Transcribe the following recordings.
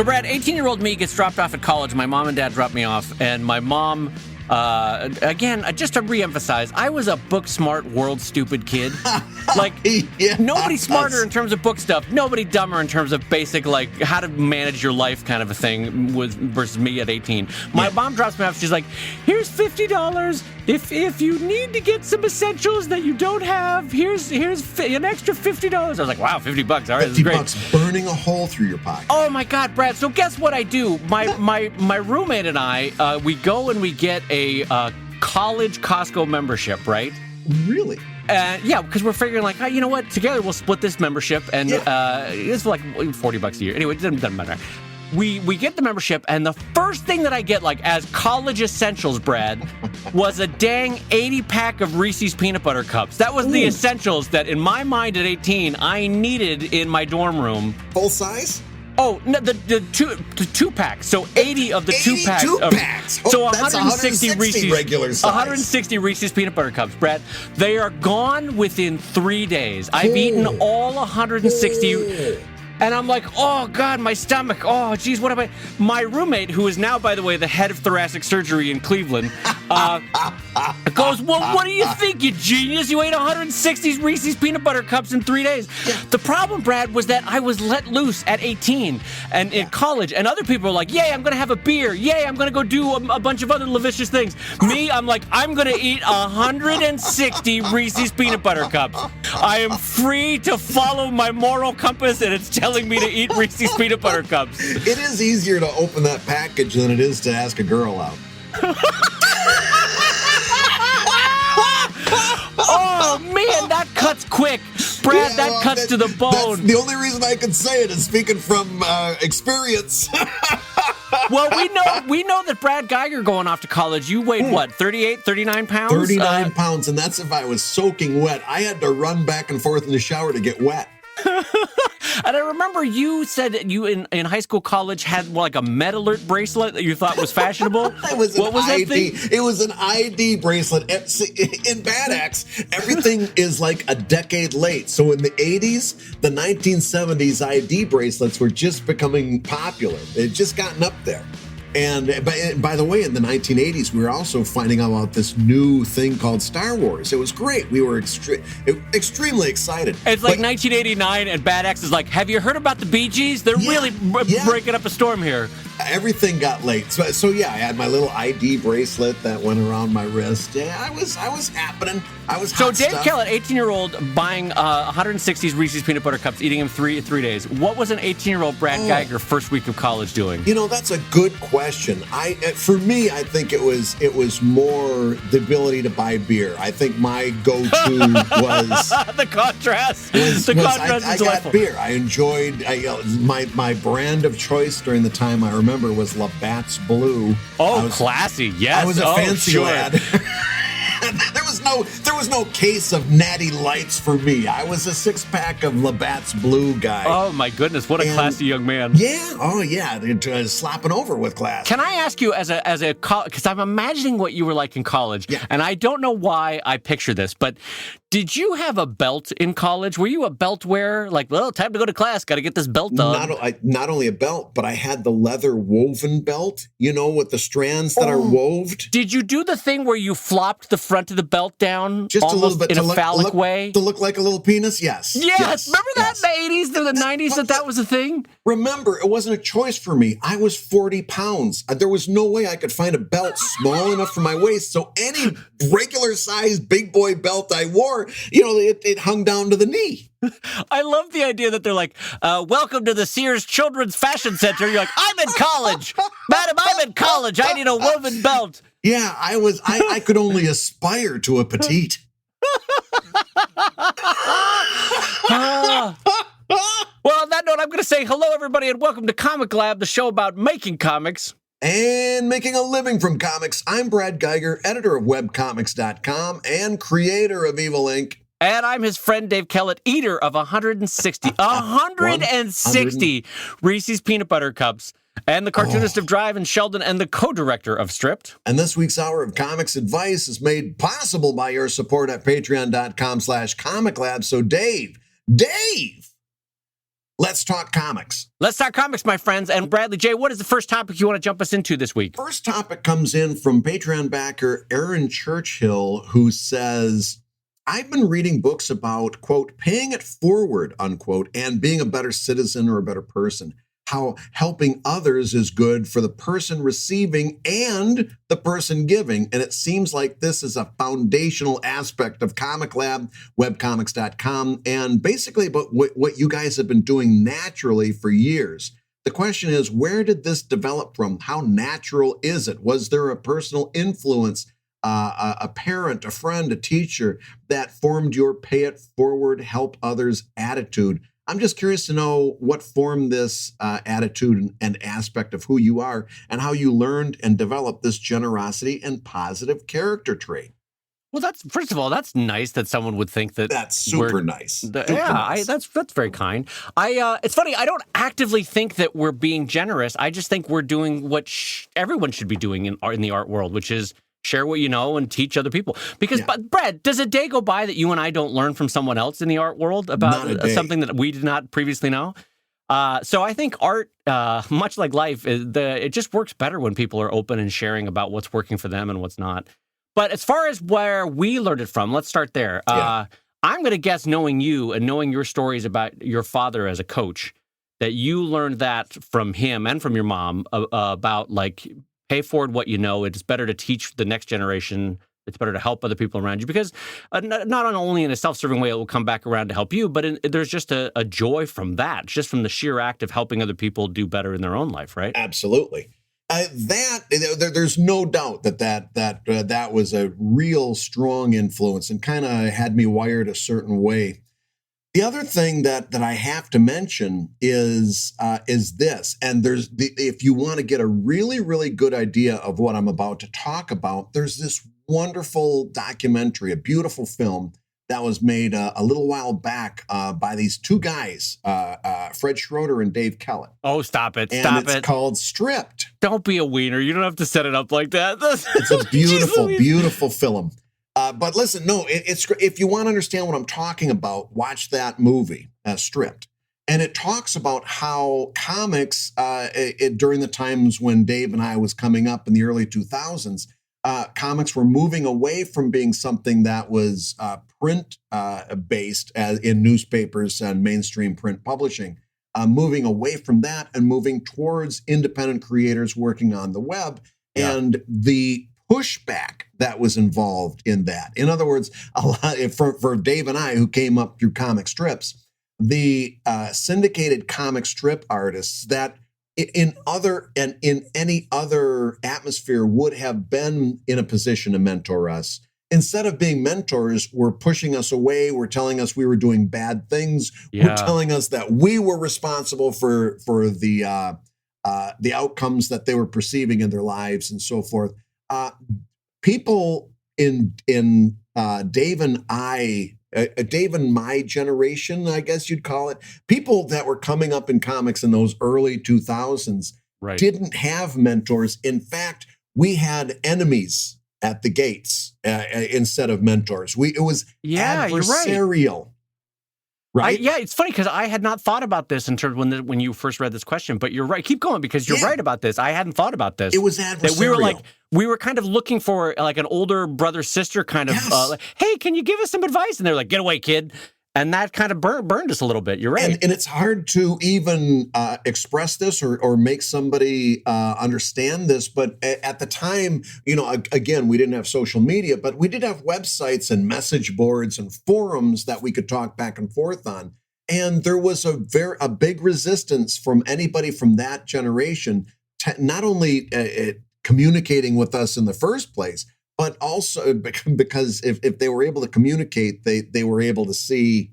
So, Brad, 18-year-old me gets dropped off at college. My mom and dad dropped me off, and my mom, again, just to reemphasize, I was a book-smart, world-stupid kid. Like, nobody smarter in terms of book stuff, nobody dumber in terms of basic, like, how to manage your life kind of a thing versus me at 18. My mom drops me off. She's like, here's $50. If you need to get some essentials that you don't have, here's an extra $50. I was like, wow, $50. All right, this is great. $50 burning a hole through your pocket. Oh my God, Brad. So guess what I do? My roommate and I, we go and we get a college Costco membership, right? Really? Yeah, because we're figuring like, oh, you know what? Together we'll split this membership, and it's like $40 a year. Anyway, it doesn't matter. We get the membership, and the first thing that I get, like, as college essentials, Brad, was a dang 80-pack of Reese's Peanut Butter Cups. That was the essentials that, in my mind at 18, I needed in my dorm room. Full size? Oh, no, the two packs. So 80 of the 2 packs. 82 packs. So 160 Reese's regular size. 160 Reese's Peanut Butter Cups, Brad. They are gone within 3 days. I've eaten all 160. And I'm like, oh, God, my stomach. Oh, geez, what am I? My roommate, who is now, by the way, the head of thoracic surgery in Cleveland, goes, well, what do you think, you genius? You ate 160 Reese's Peanut Butter Cups in 3 days. The problem, Brad, was that I was let loose at 18 and in college, and other people were like, yay, I'm going to have a beer. Yay, I'm going to go do a bunch of other lascivious things. Me, I'm like, I'm going to eat 160 Reese's Peanut Butter Cups. I am free to follow my moral compass, and it's telling me to eat Reese's Peanut Butter Cups. It is easier to open that package than it is to ask a girl out. Oh, man, that cuts quick. Brad, that cuts to the bone. That's the only reason I can say it is speaking from experience. Well, we know that Brad Geiger going off to college, you weighed what, 38, 39 pounds? 39 pounds, and that's if I was soaking wet. I had to run back and forth in the shower to get wet. And I remember you said that you in high school, college had like a Med Alert bracelet that you thought was fashionable. What was that thing? It was an ID bracelet. In Bad Axe, everything is like a decade late. So in the 80s, the 1970s ID bracelets were just becoming popular. They'd just gotten up there. And by the way, in the 1980s, we were also finding out about this new thing called Star Wars. It was great. We were extremely excited. It's like 1989, and Bad Axe is like, have you heard about the Bee Gees? They're really breaking up a storm here. Everything got late. So yeah, I had my little ID bracelet that went around my wrist. Yeah, I was happening. I was hot So Dave stuff. Kellett, 18-year-old, buying 160 Reese's Peanut Butter Cups, eating them 3 days. What was an 18-year-old Brad Geiger first week of college doing? You know, that's a good question. For me, I think it was more the ability to buy beer. I think my go-to was the contrast. I got beer. I enjoyed my brand of choice during the time I remember was Labatt's Blue. Oh, classy. Yes. I was a fancy lad. There was no case of Natty Lights for me. I was a 6-pack of Labatt's Blue guy. Oh my goodness, what a classy young man. Yeah. Oh yeah, slapping over with class. Can I ask you, as a because I'm imagining what you were like in college, and I don't know why I picture this, but did you have a belt in college? Were you a belt wearer? Like, well, time to go to class, got to get this belt on. Not only a belt, but I had the leather woven belt, with the strands that are woved. Did you do the thing where you flopped the front of the belt down just a little bit in a phallic way? To look like a little penis? Yes. Yes. Remember that in the 80s, the 90s, that was a thing? Remember, it wasn't a choice for me. I was 40 pounds. There was no way I could find a belt small enough for my waist. So any regular sized big boy belt I wore, it hung down to the knee. I love the idea that they're like, welcome to the Sears Children's Fashion Center. You're like, I'm in college. Madam, I'm in college. I need a woven belt. Yeah, I could only aspire to a petite. Well, on that note, I'm going to say hello, everybody, and welcome to ComicLab, the show about making comics. And making a living from comics. I'm Brad Geiger, editor of webcomics.com and creator of Evil Inc. And I'm his friend Dave Kellett, eater of 160 Reese's Peanut Butter Cups, and the cartoonist of Drive and Sheldon, and the co-director of Stripped. And this week's Hour of Comics Advice is made possible by your support at patreon.com/comiclab. So Dave, Let's talk comics. Let's talk comics, my friends. And Bradley J., what is the first topic you want to jump us into this week? First topic comes in from Patreon backer Aaron Churchill, who says, I've been reading books about, quote, paying it forward, unquote, and being a better citizen or a better person. How helping others is good for the person receiving and the person giving. And it seems like this is a foundational aspect of ComicLab, webcomics.com, and basically about what you guys have been doing naturally for years. The question is, where did this develop from? How natural is it? Was there a personal influence, a parent, a friend, a teacher that formed your pay it forward, help others attitude? I'm just curious to know what formed this attitude and aspect of who you are and how you learned and developed this generosity and positive character trait. Well, first of all, that's nice that someone would think that. That's super nice. Nice. That's very kind. It's funny. I don't actively think that we're being generous. I just think we're doing what everyone should be doing in the art world, which is share what you know and teach other people. Because, Brad, does a day go by that you and I don't learn from someone else in the art world about something that we did not previously know? So I think art, much like life, it just works better when people are open and sharing about what's working for them and what's not. But as far as where we learned it from, let's start there. I'm going to guess, knowing you and knowing your stories about your father as a coach, that you learned that from him and from your mom about, like, pay forward what you know. It's better to teach the next generation. It's better to help other people around you, because not only in a self-serving way it will come back around to help you, but there's just a joy from that, just from the sheer act of helping other people do better in their own life, right? Absolutely. There's no doubt that was a real strong influence and kind of had me wired a certain way. The other thing that I have to mention is this, and if you want to get a really, really good idea of what I'm about to talk about, there's this wonderful documentary, a beautiful film that was made a little while back by these two guys, Fred Schroeder and Dave Kellett. Oh, stop it. And it's called Stripped. Don't be a wiener. You don't have to set it up like that. It's a beautiful, beautiful film. But listen, no, it's if you want to understand what I'm talking about, watch that movie, Stripped. And it talks about how comics, during the times when Dave and I was coming up in the early 2000s, comics were moving away from being something that was print-based in newspapers and mainstream print publishing, moving away from that and moving towards independent creators working on the web. Yeah. And the pushback that was involved in that. In other words, a lot for Dave and I, who came up through comic strips, the syndicated comic strip artists that in any other atmosphere would have been in a position to mentor us, instead of being mentors, were pushing us away. Were telling us we were doing bad things. Yeah. Were telling us that we were responsible for the outcomes that they were perceiving in their lives and so forth. People in Dave and my generation, I guess you'd call it, people that were coming up in comics in those early 2000s, right, didn't have mentors. In fact, we had enemies at the gates instead of mentors. It was adversarial. You're right. Right? It's funny because I had not thought about this in terms when you first read this question, but you're right. Keep going, because you're right about this. I hadn't thought about this. It was adversarial. That we were kind of looking for like an older brother sister kind of, hey, can you give us some advice? And they're like, get away, kid. And that kind of burned us a little bit. You're right. And it's hard to even express this or make somebody understand this. But at the time, again, we didn't have social media, but we did have websites and message boards and forums that we could talk back and forth on. And there was a big resistance from anybody from that generation to not only communicating with us in the first place, but also because if they were able to communicate, they were able to see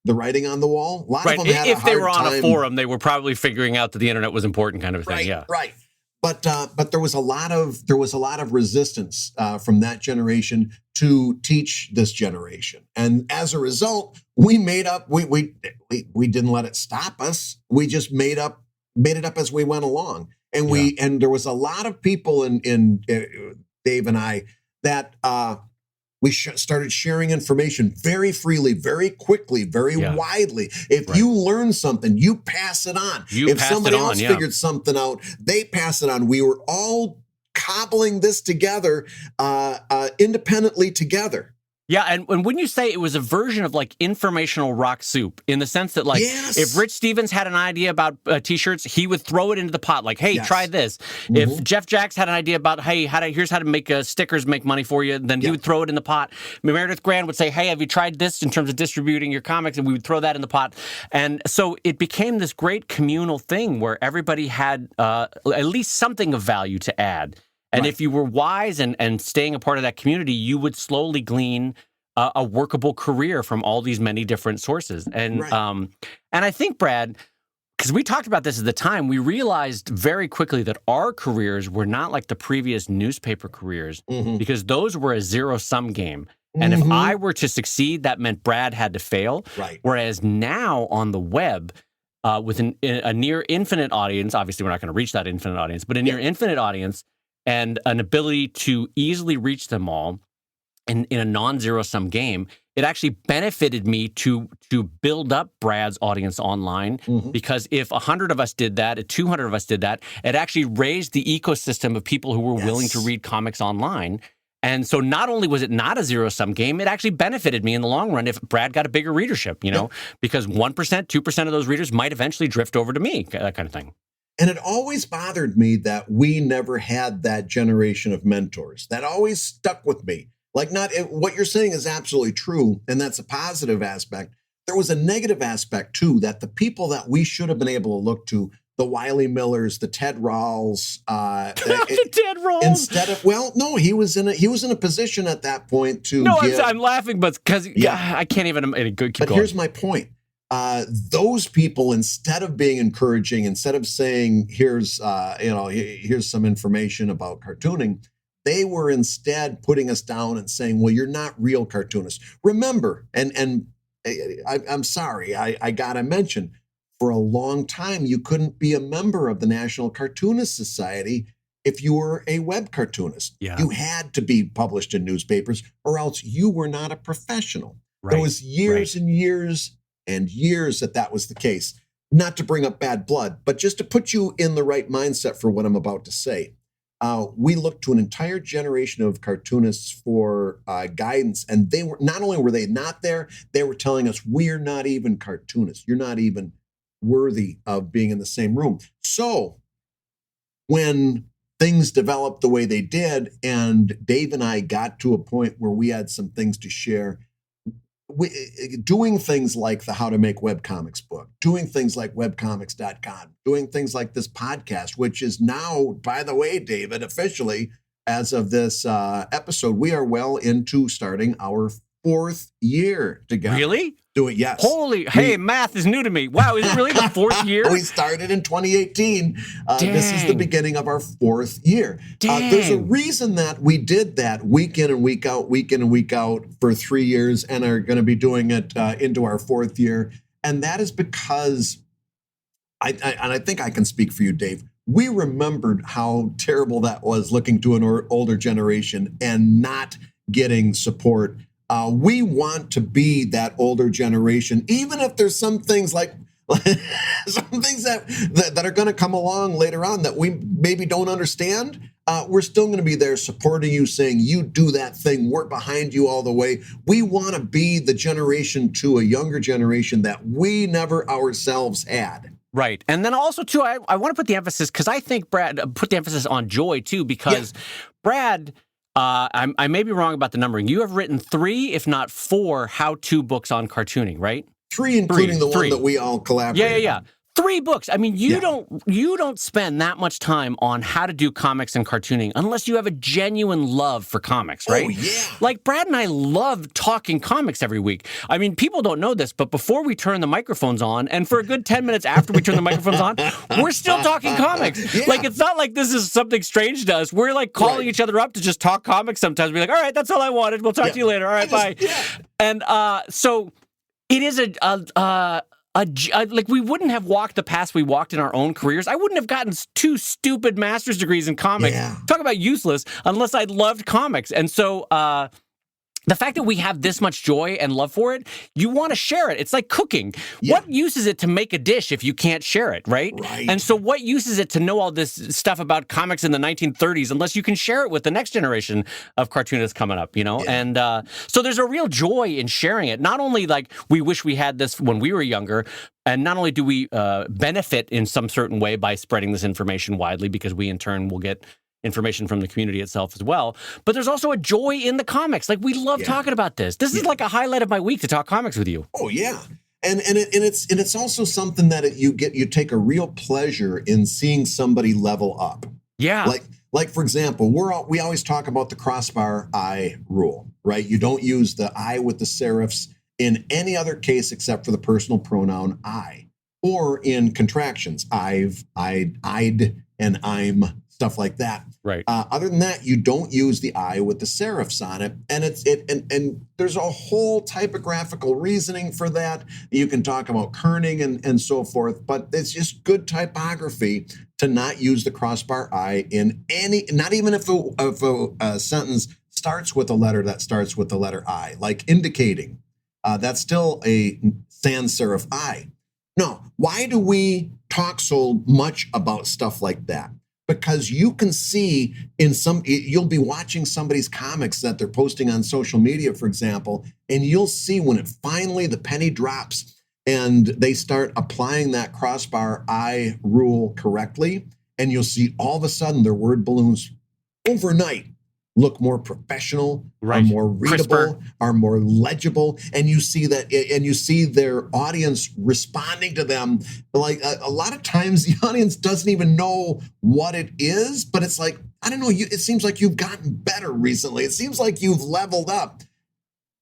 the writing on the wall. A lot of them had if they were on a forum, they were probably figuring out that the internet was important, kind of a thing. Right, yeah, right. But there was a lot of resistance from that generation to teach this generation, and as a result, we made up. We didn't let it stop us. We just made it up as we went along, and and there was a lot of people in Dave and I that We started sharing information very freely, very quickly, very widely. If you learn something, you pass it on. If somebody else figured something out, they pass it on. We were all cobbling this together, independently together. Yeah, and wouldn't you say it was a version of like informational rock soup in the sense that like if Rich Stevens had an idea about T-shirts, he would throw it into the pot like, hey, try this. If Jeff Jacks had an idea about, hey, here's how to make stickers make money for you, then he would throw it in the pot. Meredith Grant would say, hey, have you tried this in terms of distributing your comics? And we would throw that in the pot. And so it became this great communal thing where everybody had at least something of value to add. And if you were wise and staying a part of that community, you would slowly glean a workable career from all these many different sources. And I think, Brad, because we talked about this at the time, we realized very quickly that our careers were not like the previous newspaper careers because those were a zero-sum game. And if I were to succeed, that meant Brad had to fail. Whereas now on the web, with a near infinite audience, obviously we're not going to reach that infinite audience, but a near infinite audience, and an ability to easily reach them all in a non-zero-sum game, it actually benefited me to build up Brad's audience online because if 100 of us did that, if 200 of us did that, it actually raised the ecosystem of people who were willing to read comics online. And so not only was it not a zero-sum game, it actually benefited me in the long run if Brad got a bigger readership, because 1%, 2% of those readers might eventually drift over to me, that kind of thing. And it always bothered me that we never had that generation of mentors. That always stuck with me. Like, what you're saying is absolutely true, and that's a positive aspect. There was a negative aspect, too, that the people that we should have been able to look to, the Wiley Millers, the Ted Rawls, the Ted Rawls. Instead of, he was in a position at that point to. No, I'm laughing, but because I can't even. Keep going. Here's my point. Those people, instead of being encouraging, instead of saying, here's some information about cartooning, they were instead putting us down and saying, well, you're not real cartoonists. Remember, and I'm sorry, I gotta mention, for a long time, you couldn't be a member of the National Cartoonist Society if you were a web cartoonist. You had to be published in newspapers or else you were not a professional. There was years and years and years that was the case. Not to bring up bad blood, but just to put you in the right mindset for what I'm about to say. We looked to an entire generation of cartoonists for guidance, and they were not only were they not there, they were telling us, we're not even cartoonists. You're not even worthy of being in the same room. So when things developed the way they did, and Dave and I got to a point where we had some things to share, doing things like the How to Make Webcomics book, doing things like webcomics.com, doing things like this podcast, which is now, by the way, David, officially, as of this episode, we are well into starting our 4th year together. Really? Yes. Hey, math is new to me. Wow, is it really the 4th year? We started in 2018. This is the beginning of our 4th year. There's a reason that we did that week in and week out for 3 years and are going to be doing it into our 4th year. And that is because, I think I can speak for you, Dave, we remembered how terrible that was looking to an older generation and not getting support. We want to be that older generation, even if there's some things like some things that are going to come along later on that we maybe don't understand. We're still going to be there supporting you, saying, you do that thing. We're behind you all the way. We want to be the generation to a younger generation that we never ourselves had. Right. And then also, too, I want to put the emphasis, because I think Brad put the emphasis on joy, too, because Brad... I may be wrong about the numbering. You have written 3, if not 4, how-to books on cartooning, right? 3, including the one that we all collaborated. Yeah. 3 books. I mean, you don't spend that much time on how to do comics and cartooning unless you have a genuine love for comics, right? Oh, yeah. Like, Brad and I love talking comics every week. I mean, people don't know this, but before we turn the microphones on, and for a good 10 minutes after we turn the microphones on, we're still talking comics. Like, it's not like this is something strange to us. We're, like, calling each other up to just talk comics sometimes. We're like, all right, that's all I wanted. We'll talk to you later. All right, bye. And so it is like, we wouldn't have walked the paths we walked in our own careers. I wouldn't have gotten 2 stupid master's degrees in comics. Talk about useless, unless I'd loved comics. And so the fact that we have this much joy and love for it, you want to share it. It's like cooking. Yeah. What use is it to make a dish if you can't share it, right? Right. And so what use is it to know all this stuff about comics in the 1930s unless you can share it with the next generation of cartoonists coming up, Yeah. And so there's a real joy in sharing it. Not only like we wish we had this when we were younger, and not only do we benefit in some certain way by spreading this information widely, because we in turn will get information from the community itself as well, but there's also a joy in the comics. Like, we love talking about this. This is like a highlight of my week to talk comics with you. Oh yeah. And it's also something that you take a real pleasure in seeing somebody level up. Yeah. Like for example, we always talk about the crossbar I rule, right? You don't use the I with the serifs in any other case except for the personal pronoun I, or in contractions, I've, I'd, and I'm, stuff like that. Right. Other than that, you don't use the I with the serifs on it, and and there's a whole typographical reasoning for that. You can talk about kerning and so forth, but it's just good typography to not use the crossbar I in any, not even if a sentence starts with a letter that starts with the letter I, like indicating. That's still a sans serif I. No, why do we talk so much about stuff like that? Because you can see you'll be watching somebody's comics that they're posting on social media, for example, and you'll see when it finally, the penny drops and they start applying that crossbar I rule correctly, and you'll see all of a sudden their word balloons overnight look more professional, right, are more readable, crisper, are more legible, and you see that, and you see their audience responding to them. Like a lot of times, the audience doesn't even know what it is, but it's like, I don't know. It seems like you've gotten better recently. It seems like you've leveled up.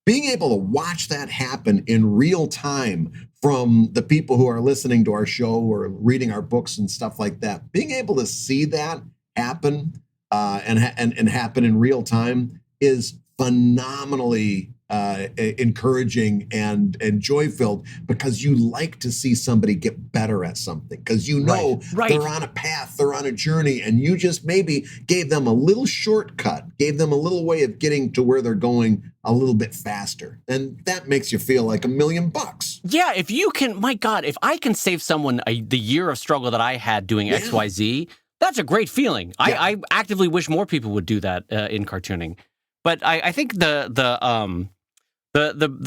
Being able to watch that happen in real time from the people who are listening to our show or reading our books and stuff like that, being able to see that happen. And happen in real time is phenomenally encouraging and joy-filled, because you like to see somebody get better at something, because right. They're on a path, they're on a journey, and you just maybe gave them a little shortcut, gave them a little way of getting to where they're going a little bit faster. And that makes you feel like $1 million. Yeah, if you can, my God, if I can save someone the year of struggle that I had doing XYZ, that's a great feeling. Yeah. I actively wish more people would do that in cartooning. But I think the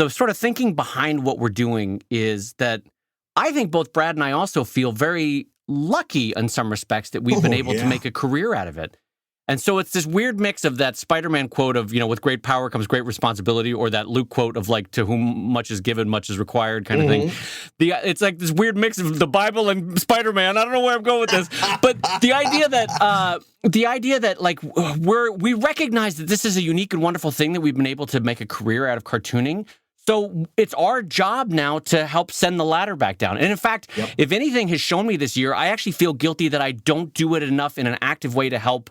sort of thinking behind what we're doing is that I think both Brad and I also feel very lucky in some respects that we've been able to make a career out of it. And so it's this weird mix of that Spider-Man quote of, with great power comes great responsibility, or that Luke quote of like, to whom much is given, much is required kind of thing. It's like this weird mix of the Bible and Spider-Man. I don't know where I'm going with this, but the idea that like we recognize that this is a unique and wonderful thing that we've been able to make a career out of cartooning. So it's our job now to help send the ladder back down. And in fact, if anything has shown me this year, I actually feel guilty that I don't do it enough in an active way to help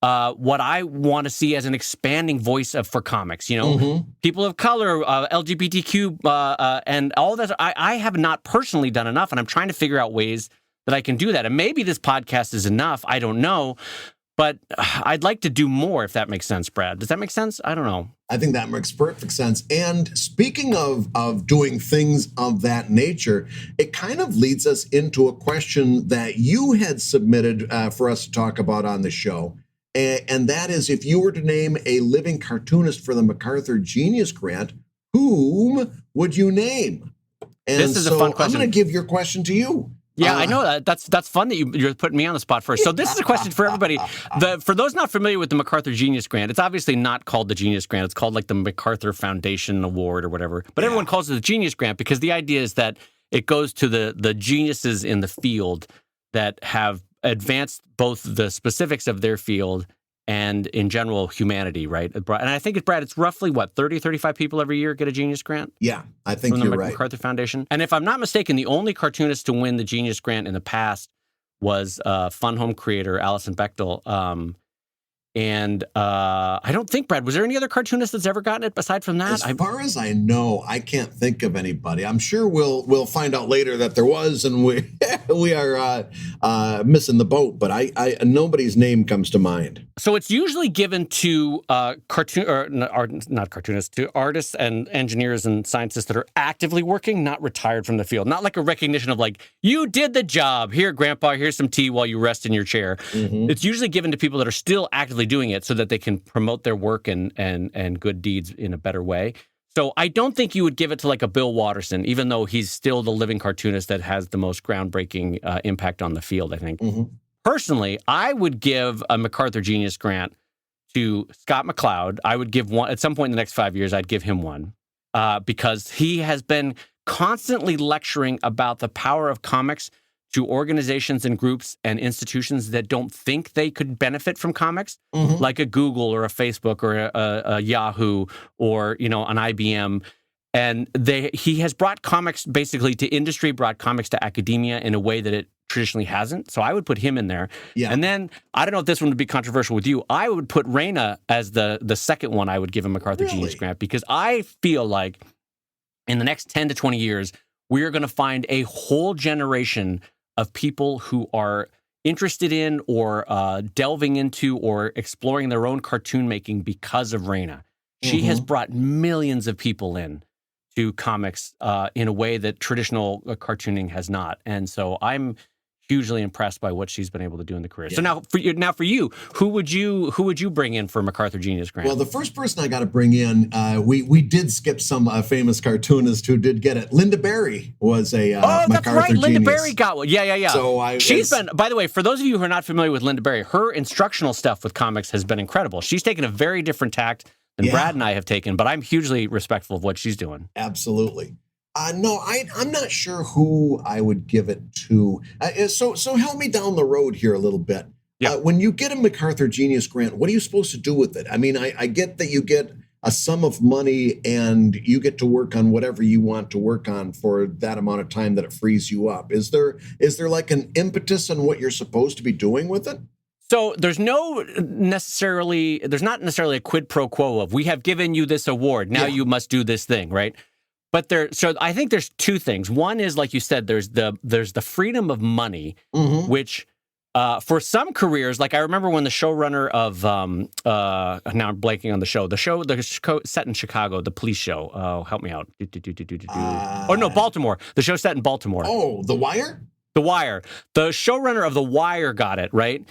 what I want to see as an expanding voice for comics, people of color, LGBTQ, and all that. I have not personally done enough, and I'm trying to figure out ways that I can do that. And maybe this podcast is enough. I don't know. But I'd like to do more, if that makes sense, Brad. Does that make sense? I don't know. I think that makes perfect sense. And speaking of doing things of that nature, it kind of leads us into a question that you had submitted for us to talk about on the show. And that is, if you were to name a living cartoonist for the MacArthur Genius Grant, whom would you name? And this is a fun question. I'm going to give your question to you. Yeah, I know that. That's fun that you're putting me on the spot first. So this is a question for everybody. For those not familiar with the MacArthur Genius Grant, it's obviously not called the Genius Grant. It's called like the MacArthur Foundation Award or whatever. But everyone calls it the Genius Grant because the idea is that it goes to the geniuses in the field that have advanced both the specifics of their field and in general humanity, right? And I think, Brad, it's roughly, 30, 35 people every year get a Genius Grant? Yeah, I think you're right. From the MacArthur Foundation. And if I'm not mistaken, the only cartoonist to win the Genius Grant in the past was Fun Home creator Alison Bechtel. And I don't think, Brad, was there any other cartoonist that's ever gotten it aside from that? As far as I know, I can't think of anybody. I'm sure we'll find out later that there was, and we are missing the boat. But I nobody's name comes to mind. So it's usually given to not cartoonists, to artists and engineers and scientists that are actively working, not retired from the field. Not like a recognition of like, you did the job. Here, Grandpa, here's some tea while you rest in your chair. Mm-hmm. It's usually given to people that are still actively doing it so that they can promote their work and good deeds in a better way. So I don't think you would give it to like a Bill Watterson, even though he's still the living cartoonist that has the most groundbreaking impact on the field, I think. Mm-hmm. Personally, I would give a MacArthur Genius Grant to Scott McCloud. I would give one, at some point in the next 5 years, I'd give him one because he has been constantly lecturing about the power of comics to organizations and groups and institutions that don't think they could benefit from comics, mm-hmm. like a Google or a Facebook or a Yahoo or, an IBM. And he has brought comics basically to industry, brought comics to academia in a way that it traditionally hasn't. So I would put him in there. Yeah. And then, I don't know if this one would be controversial with you, I would put Raina as the second one I would give a MacArthur Genius Grant, because I feel like in the next 10 to 20 years, we are going to find a whole generation of people who are interested in or delving into or exploring their own cartoon making because of Raina. She mm-hmm. has brought millions of people in to comics in a way that traditional cartooning has not. And so I'm hugely impressed by what she's been able to do in the career. Yeah. So now for you, who would you bring in for MacArthur Genius Grant? Well, the first person I got to bring in, we did skip some famous cartoonist who did get it. Linda Berry was a MacArthur that's right. Genius. Linda Berry got one. Yeah. So she's been, by the way, for those of you who are not familiar with Linda Berry, her instructional stuff with comics has been incredible. She's taken a very different tact than Brad and I have taken, but I'm hugely respectful of what she's doing. Absolutely. No, I'm not sure who I would give it to. So help me down the road here a little bit. Yeah. When you get a MacArthur Genius Grant, what are you supposed to do with it? I mean, I get that you get a sum of money and you get to work on whatever you want to work on for that amount of time that it frees you up. Is there like an impetus on what you're supposed to be doing with it? So there's not necessarily a quid pro quo of, we have given you this award, now you must do this thing, right? But so I think there's two things. One is, like you said, there's the freedom of money, mm-hmm. which for some careers, like I remember when the showrunner of now I'm blanking on the show set in Chicago, the police show. Oh, help me out. Baltimore. The show set in Baltimore. Oh, The Wire? The Wire. The showrunner of The Wire got it, right?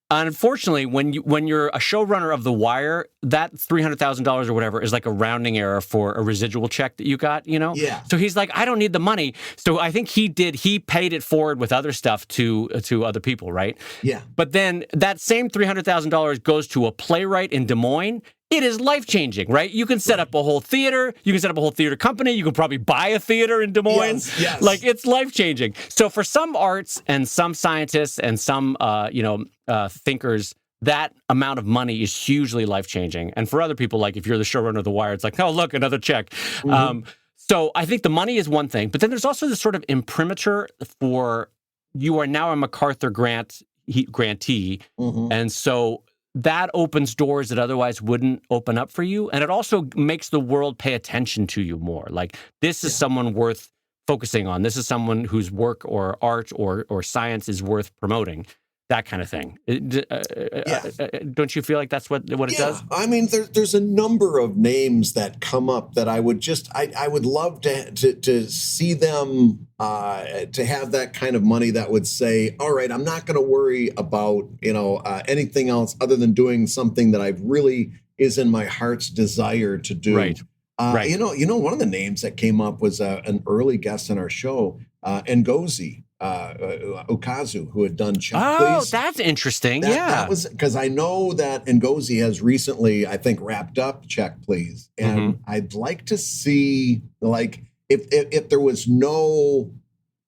Unfortunately, when you're a showrunner of The Wire, that $300,000 or whatever is like a rounding error for a residual check that you got, Yeah. So he's like, I don't need the money. So I think he paid it forward with other stuff to other people, right? Yeah. But then that same $300,000 goes to a playwright in Des Moines. It is life-changing, right? You can set up a whole theater. You can set up a whole theater company. You can probably buy a theater in Des Moines. Yes. Like, it's life-changing. So for some arts and some scientists and some, thinkers, that amount of money is hugely life-changing. And for other people, like if you're the showrunner of The Wire, it's like, oh, look, another check. Mm-hmm. So I think the money is one thing. But then there's also this sort of imprimatur for, you are now a MacArthur grantee. Mm-hmm. And so that opens doors that otherwise wouldn't open up for you. And it also makes the world pay attention to you more. Like, this is someone worth focusing on. This is someone whose work or art or science is worth promoting. That kind of thing. Don't you feel like that's what it does? I mean, there's a number of names that come up that I would love to see them to have that kind of money that would say, all right, I'm not going to worry about anything else other than doing something that I really is in my heart's desire to do. Right. Right. One of the names that came up was an early guest on our show, Ngozi Okazu, who had done Check Please. Oh, that's interesting. That was because I know that Ngozi has recently, I think, wrapped up Check Please, and mm-hmm. I'd like to see, like, if there was no,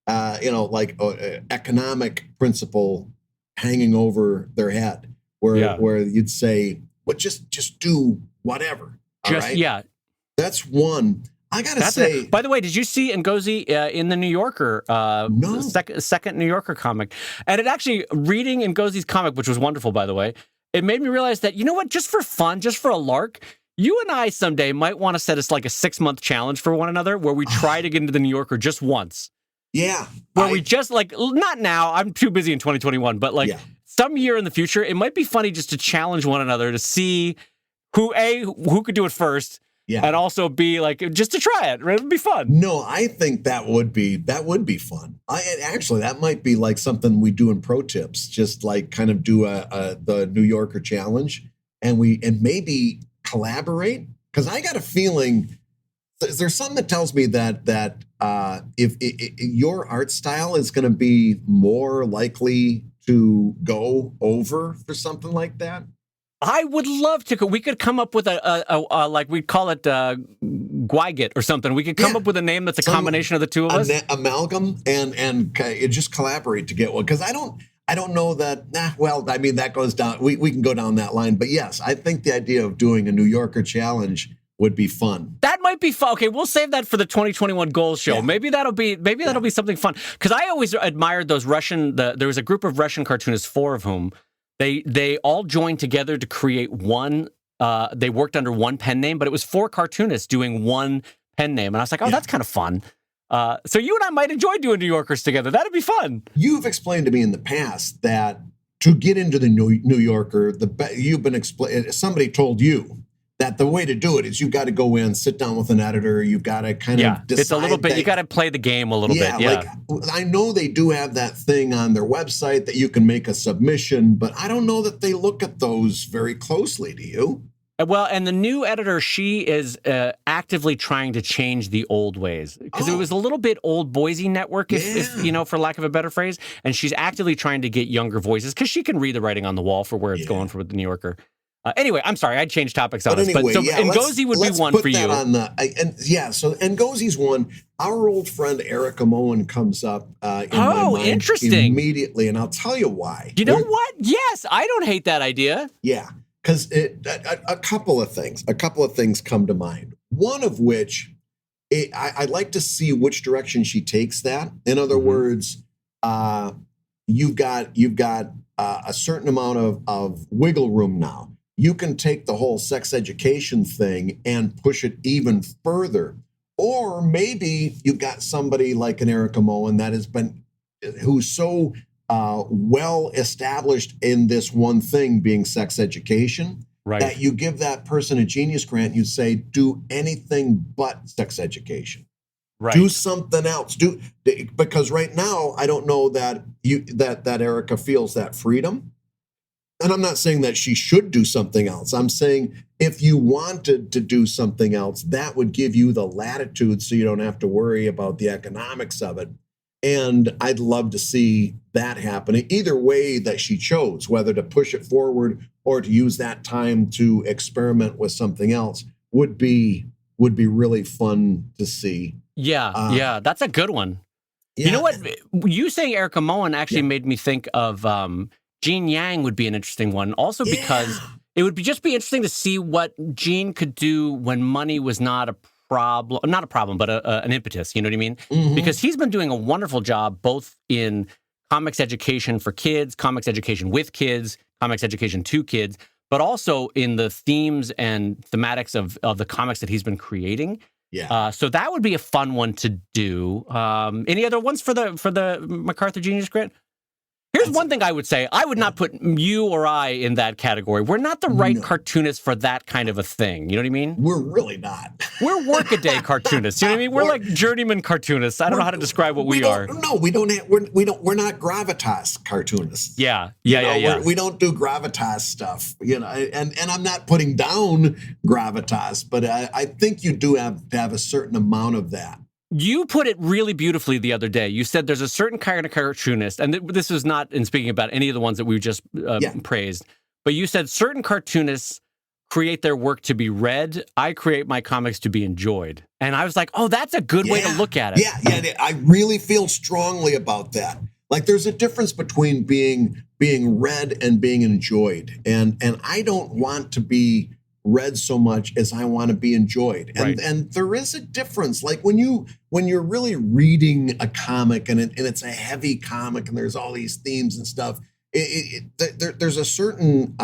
economic principle hanging over their head, where you'd say, well, just do whatever. That's one. I gotta say. By the way, did you see Ngozi in the New Yorker? No. Second New Yorker comic, and it actually reading Ngozi's comic, which was wonderful, by the way. it made me realize that, you know what, just for fun, just for a lark, you and I someday might want to set us like a 6-month challenge for one another where we try to get into the New Yorker just once. Yeah. Where we just like, not now, I'm too busy in 2021, but like some year in the future, it might be funny just to challenge one another to see who could do it first. Yeah. And also be like, just to try it. Right? It would be fun. No, I think that would be fun. Actually, that might be like something we do in ProTips, just like kind of do the New Yorker challenge and maybe collaborate. Because I got a feeling there's something that tells me that if your art style is going to be more likely to go over for something like that. I would love to. We could come up with a like we'd call it Gwygit or something. We could come up with a name that's a combination of the two of us. Amalgam and just collaborate to get one. Because I don't know that. Well, I mean that goes down. We can go down that line. But yes, I think the idea of doing a New Yorker challenge would be fun. That might be fun. Okay, we'll save that for the 2021 goals show. Yeah. Maybe that'll be something fun. Because I always admired those Russian. There was a group of Russian cartoonists, 4 of whom. They all joined together to create one. They worked under one pen name, but it was 4 cartoonists doing one pen name. And I was like, that's kind of fun. So you and I might enjoy doing New Yorkers together. That'd be fun. You've explained to me in the past that to get into the New Yorker, somebody told you that the way to do it is you've got to go in, sit down with an editor. You've got to kind of decide. It's a little bit, you got to play the game a little bit. Yeah. Like, I know they do have that thing on their website that you can make a submission, but I don't know that they look at those very closely. Do you? Well, and the new editor, she is actively trying to change the old ways because it was a little bit old Boise network, if you know, for lack of a better phrase. And she's actively trying to get younger voices because she can read the writing on the wall for where it's going for the New Yorker. Anyway, I'm sorry, I changed topics on this. But so Ngozi would be one for you. So Ngozi's one. Our old friend Erica Moen comes up in my mind interesting. Immediately, and I'll tell you why. You know what? Yes, I don't hate that idea. Yeah, because a couple of things come to mind. One of which, I'd like to see which direction she takes that. In other words, you've got a certain amount of wiggle room now. You can take the whole sex education thing and push it even further. Or maybe you've got somebody like an Erica Moen who's so well established in this one thing being sex education, that you give that person a Genius Grant, you say, do anything but sex education. Right. Do something else. Because right now, I don't know that that Erica feels that freedom. And I'm not saying that she should do something else. I'm saying if you wanted to do something else, that would give you the latitude so you don't have to worry about the economics of it. And I'd love to see that happen. Either way that she chose, whether to push it forward or to use that time to experiment with something else, would be really fun to see. Yeah, that's a good one. Yeah. You know what? You saying Erica Moen actually made me think of Gene Yang would be an interesting one. Also because it would just be interesting to see what Gene could do when money was not a problem, but an impetus. You know what I mean? Mm-hmm. Because he's been doing a wonderful job both in comics education for kids, comics education with kids, comics education to kids, but also in the themes and thematics of the comics that he's been creating. Yeah. So that would be a fun one to do. Any other ones for the MacArthur Genius Grant? Here's one thing I would say. I would not put you or I in that category. We're not the right cartoonists for that kind of a thing. You know what I mean? We're really not. We're workaday cartoonists. You know what I mean? We're like journeyman cartoonists. I don't know how to describe what we are. No, we don't. We're not gravitas cartoonists. Yeah. We don't do gravitas stuff. You know, and I'm not putting down gravitas, but I think you do have to have a certain amount of that. You put it really beautifully the other day. You said there's a certain kind of cartoonist, and this is not in speaking about any of the ones that we just praised, but you said certain cartoonists create their work to be read. I create my comics to be enjoyed. And I was like, oh, that's a good way to look at it. Yeah, I really feel strongly about that. Like there's a difference between being read and being enjoyed. And I don't want to be read so much as I want to be enjoyed. And there is a difference. Like when you're really reading a comic and it's a heavy comic and there's all these themes and stuff, there's a certain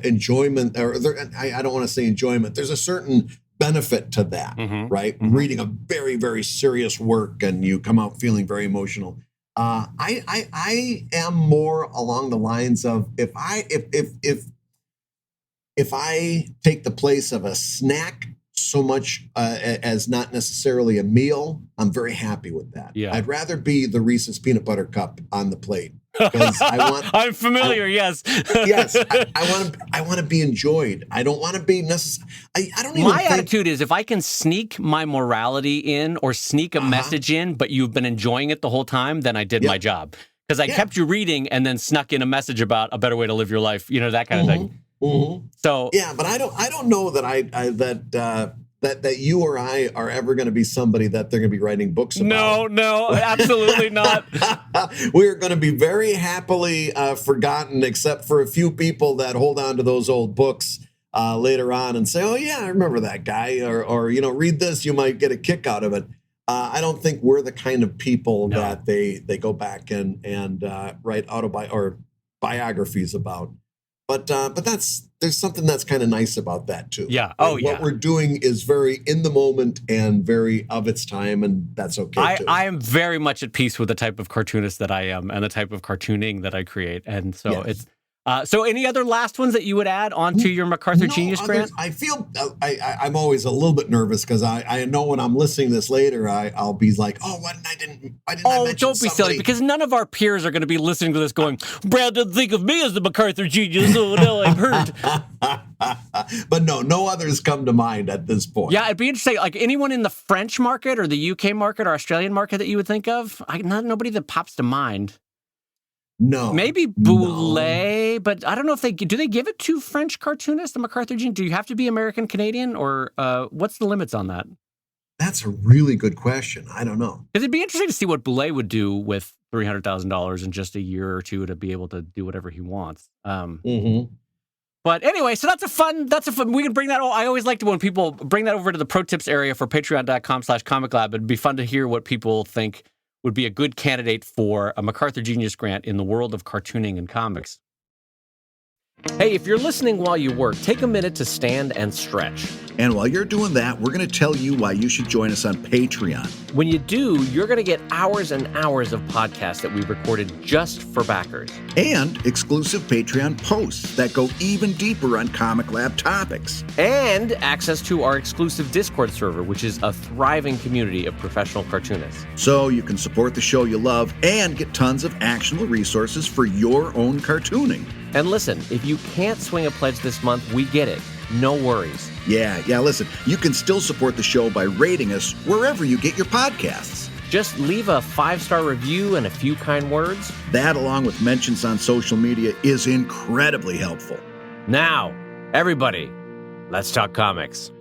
enjoyment, or I don't want to say enjoyment. There's a certain benefit to that, right? Reading a very, very serious work and you come out feeling very emotional. I am more along the lines of if I take the place of a snack so much as not necessarily a meal, I'm very happy with that. Yeah. I'd rather be the Reese's peanut butter cup on the plate because I'm familiar. Yes. Yes. I want to be enjoyed. I don't want to be necessary. I don't even. My attitude is if I can sneak my morality in or sneak a message in, but you've been enjoying it the whole time, then I did my job because I kept you reading and then snuck in a message about a better way to live your life. That kind of thing. So yeah, but I don't know that that you or I are ever going to be somebody that they're going to be writing books about. No, absolutely not. We're going to be very happily forgotten, except for a few people that hold on to those old books later on and say, "Oh yeah, I remember that guy," or read this, you might get a kick out of it. I don't think we're the kind of people that they go back and write biographies about. But there's something that's kind of nice about that too. Yeah. What we're doing is very in the moment and very of its time, and that's okay too. I am very much at peace with the type of cartoonist that I am and the type of cartooning that I create, and so it's. So any other last ones that you would add onto your MacArthur Genius Grant? I feel I'm always a little bit nervous because I know when I'm listening to this later, I'll be like, oh, why didn't I mention don't be silly, because none of our peers are going to be listening to this going, Brad doesn't think of me as the MacArthur Genius. Oh, no, I've heard. But no others come to mind at this point. Yeah, it'd be interesting. Like anyone in the French market or the UK market or Australian market that you would think of? Nobody that pops to mind. No. Maybe Boulet, but I don't know if they give it to French cartoonists, the MacArthur Genius? Do you have to be American Canadian, or what's the limits on that? That's a really good question. I don't know. Because it'd be interesting to see what Boulet would do with $300,000 in just a year or two to be able to do whatever he wants. But anyway, so that's a fun, we can bring that. I always like to when people bring that over to the ProTips area for patreon.com/ComicLab. It'd be fun to hear what people think would be a good candidate for a MacArthur Genius Grant in the world of cartooning and comics. Hey, if you're listening while you work, take a minute to stand and stretch. And while you're doing that, we're going to tell you why you should join us on Patreon. When you do, you're going to get hours and hours of podcasts that we recorded just for backers. And exclusive Patreon posts that go even deeper on ComicLab topics. And access to our exclusive Discord server, which is a thriving community of professional cartoonists. So you can support the show you love and get tons of actionable resources for your own cartooning. And listen, if you can't swing a pledge this month, we get it. No worries. Yeah, listen, you can still support the show by rating us wherever you get your podcasts. Just leave a 5-star review and a few kind words. That, along with mentions on social media, is incredibly helpful. Now, everybody, let's talk comics.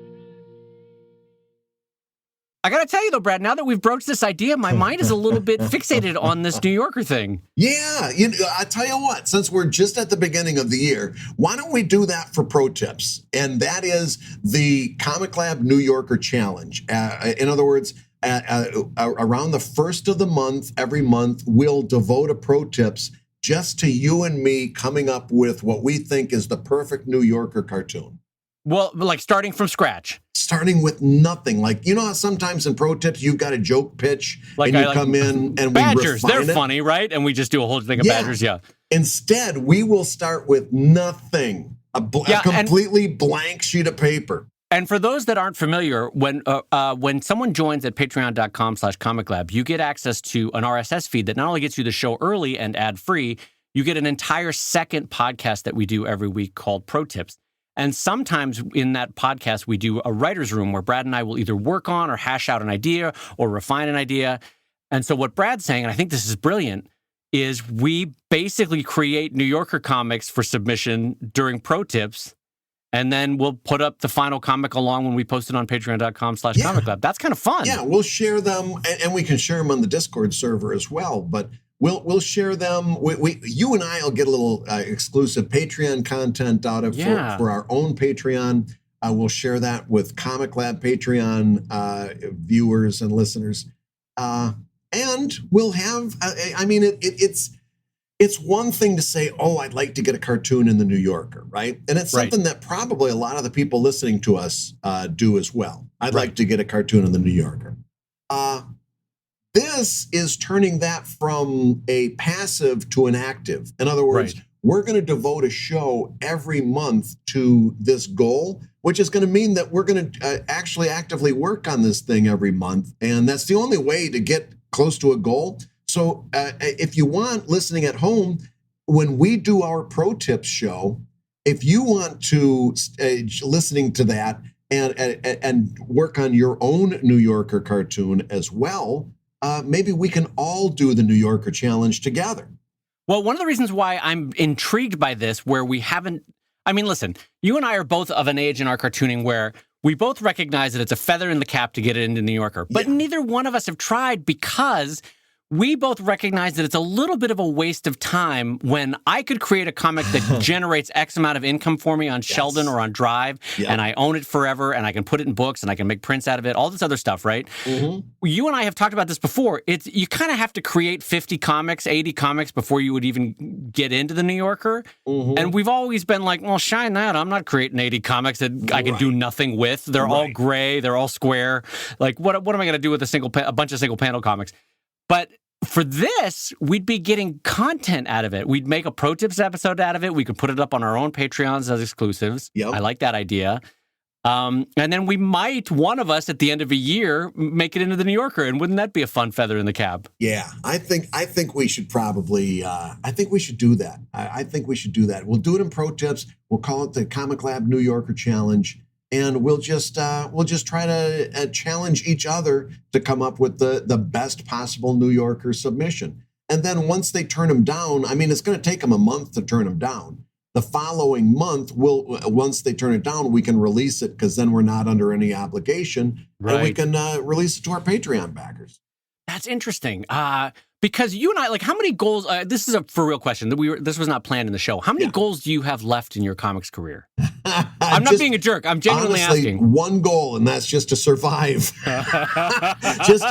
I got to tell you, though, Brad, now that we've broached this idea, my mind is a little bit fixated on this New Yorker thing. Yeah, I tell you what, since we're just at the beginning of the year, why don't we do that for ProTips? And that is the ComicLab New Yorker Challenge. In other words, around the first of the month, every month, we'll devote a ProTips just to you and me coming up with what we think is the perfect New Yorker cartoon. Well, like starting from scratch. Starting with nothing. Like, how sometimes in ProTips you've got a joke pitch and you come in and Badgers, we refine they're funny, right? And we just do a whole thing of Badgers, Instead, we will start with nothing. A completely blank sheet of paper. And for those that aren't familiar, when someone joins at patreon.com/ComicLab, you get access to an RSS feed that not only gets you the show early and ad-free, you get an entire second podcast that we do every week called ProTips. And sometimes in that podcast, we do a writer's room where Brad and I will either work on or hash out an idea or refine an idea. And so what Brad's saying, and I think this is brilliant, is we basically create New Yorker comics for submission during ProTips, and then we'll put up the final comic along when we post it on patreon.com/ComicLab. That's kind of fun. Yeah, we'll share them, and we can share them on the Discord server as well. But we'll share them. You and I will get a little exclusive Patreon content out of for our own Patreon. We'll share that with ComicLab Patreon viewers and listeners, and we'll have. It's it's one thing to say, oh, I'd like to get a cartoon in the New Yorker, right? And it's Right. something that probably a lot of the people listening to us do as well. I'd Right. like to get a cartoon in the New Yorker. This is turning that from a passive to an active. In other words, Right. we're going to devote a show every month to this goal, which is going to mean that we're going to actually actively work on this thing every month. And that's the only way to get close to a goal. So if you want, listening at home, when we do our ProTips show, if you want to listening to that and work on your own New Yorker cartoon as well, maybe we can all do the New Yorker challenge together. Well, one of the reasons why I'm intrigued by this, where we haven't, I mean, listen, you and I are both of an age in our cartooning where we both recognize that it's a feather in the cap to get it into New Yorker, but neither one of us have tried because we both recognize that it's a little bit of a waste of time when I could create a comic that generates X amount of income for me on Sheldon or on Drive, and I own it forever, and I can put it in books, and I can make prints out of it, all this other stuff, right? You and I have talked about this before. You kind of have to create 50 comics, 80 comics before you would even get into the New Yorker. And we've always been like, well, shine that. I'm not creating 80 comics that I can do nothing with. They're all gray. They're all square. Like, what am I going to do with a bunch of single panel comics? But for this, we'd be getting content out of it. We'd make a ProTips episode out of it. We could put it up on our own Patreons as exclusives. I like that idea. And then we might, one of us at the end of a year, make it into the New Yorker. And wouldn't that be a fun feather in the cap? Yeah, I think we should probably, I think we should do that. I think we should do that. We'll do it in ProTips. We'll call it the ComicLab New Yorker Challenge. And we'll just try to challenge each other to come up with the best possible New Yorker submission. And then once they turn them down, I mean, it's going to take them a month to turn them down. The following month, once they turn it down, we can release it because then we're not under any obligation. And we can release it to our Patreon backers. That's interesting. Because you and I, like, how many goals? This is a for real question. This was not planned in the show. How many goals do you have left in your comics career? I'm not being a jerk. I'm genuinely honestly, asking. One goal, and that's just to survive. just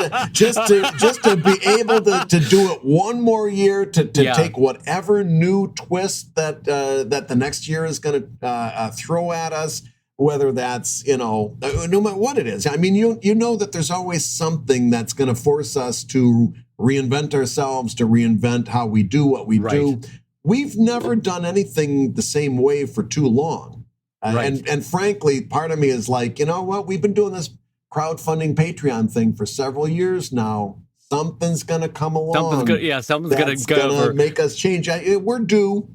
to be able to do it one more year, to take whatever new twist that the next year is going to throw at us. Whether that's, no matter what it is. I mean, you know that there's always something that's going to force us to reinvent ourselves, to reinvent how we do what we do. We've never done anything the same way for too long. And frankly, part of me is like, you know what? We've been doing this crowdfunding Patreon thing for several years now. Something's going to come along. Something's going to go make us change. We're due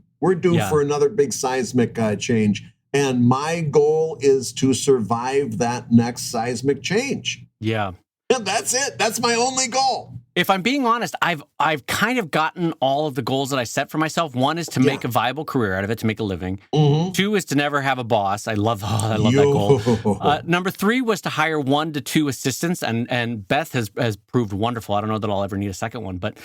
for another big seismic change. And my goal is to survive that next seismic change. Yeah. And that's it. That's my only goal. If I'm being honest, I've kind of gotten all of the goals that I set for myself. One is to make a viable career out of it, to make a living. 2 is to never have a boss. I love that goal. Number 3 was to hire 1 to 2 assistants, and Beth has proved wonderful. I don't know that I'll ever need a second one, but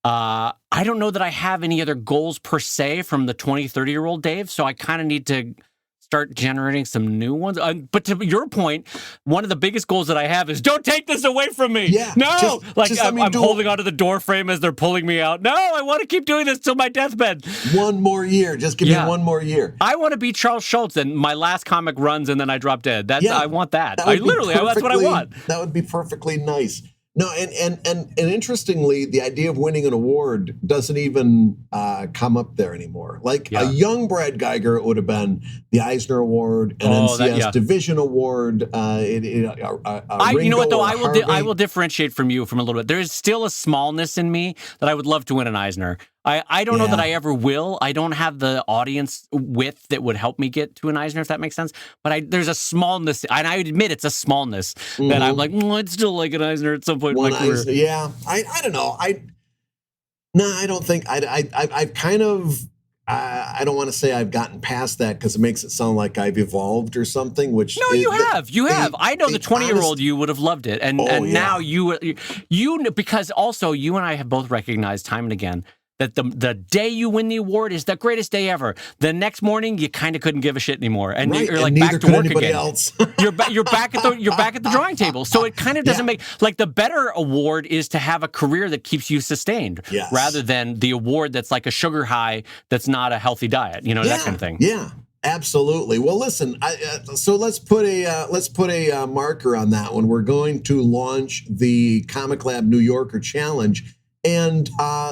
I don't know that I have any other goals per se from the 20, 30-year-old Dave, so I kind of need to start generating some new ones. But to your point, one of the biggest goals that I have is don't take this away from me. Yeah, no, I'm do holding onto the door frame as they're pulling me out. No, I want to keep doing this till my deathbed. One more year. Just give me one more year. I want to be Charles Schultz, and my last comic runs, and then I drop dead. I want that. That's what I want. That would be perfectly nice. No, and interestingly, the idea of winning an award doesn't even come up there anymore. Like a young Brad Geiger, it would have been the Eisner Award, an NCS Division Award. You know what though? I will differentiate from you from a little bit. There is still a smallness in me that I would love to win an Eisner. I don't know that I ever will. I don't have the audience width that would help me get to an Eisner, if that makes sense. But there's a smallness, and I admit it's a smallness that I'm like, I'd still like an Eisner at some point in my career. Eisner, yeah, I don't know. I don't think I've kind of. I don't want to say I've gotten past that because it makes it sound like I've evolved or something. Which you have. I know the 20-year-old you would have loved it, and now you because also you and I have both recognized time and again that the day you win the award is the greatest day ever. The next morning, you kind of couldn't give a shit anymore, and Right. you're And like neither back to could work anybody again. else. You're back at the drawing table. So it kind of doesn't make, like, the better award is to have a career that keeps you sustained, rather than the award that's like a sugar high that's not a healthy diet. You know, that kind of thing. Yeah. Absolutely. Well, listen. So let's put a marker on that one. We're going to launch the ComicLab New Yorker Challenge, and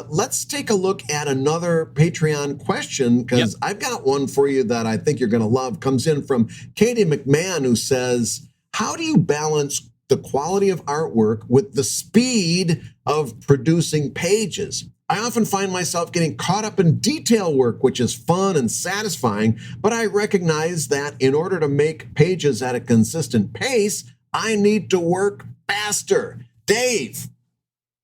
let's take a look at another Patreon question, because I've got one for you that I think you're going to love. Comes in from Katie McMahon, who says, "How do you balance the quality of artwork with the speed of producing pages? I often find myself getting caught up in detail work, which is fun and satisfying, but I recognize that in order to make pages at a consistent pace, I need to work faster." Dave,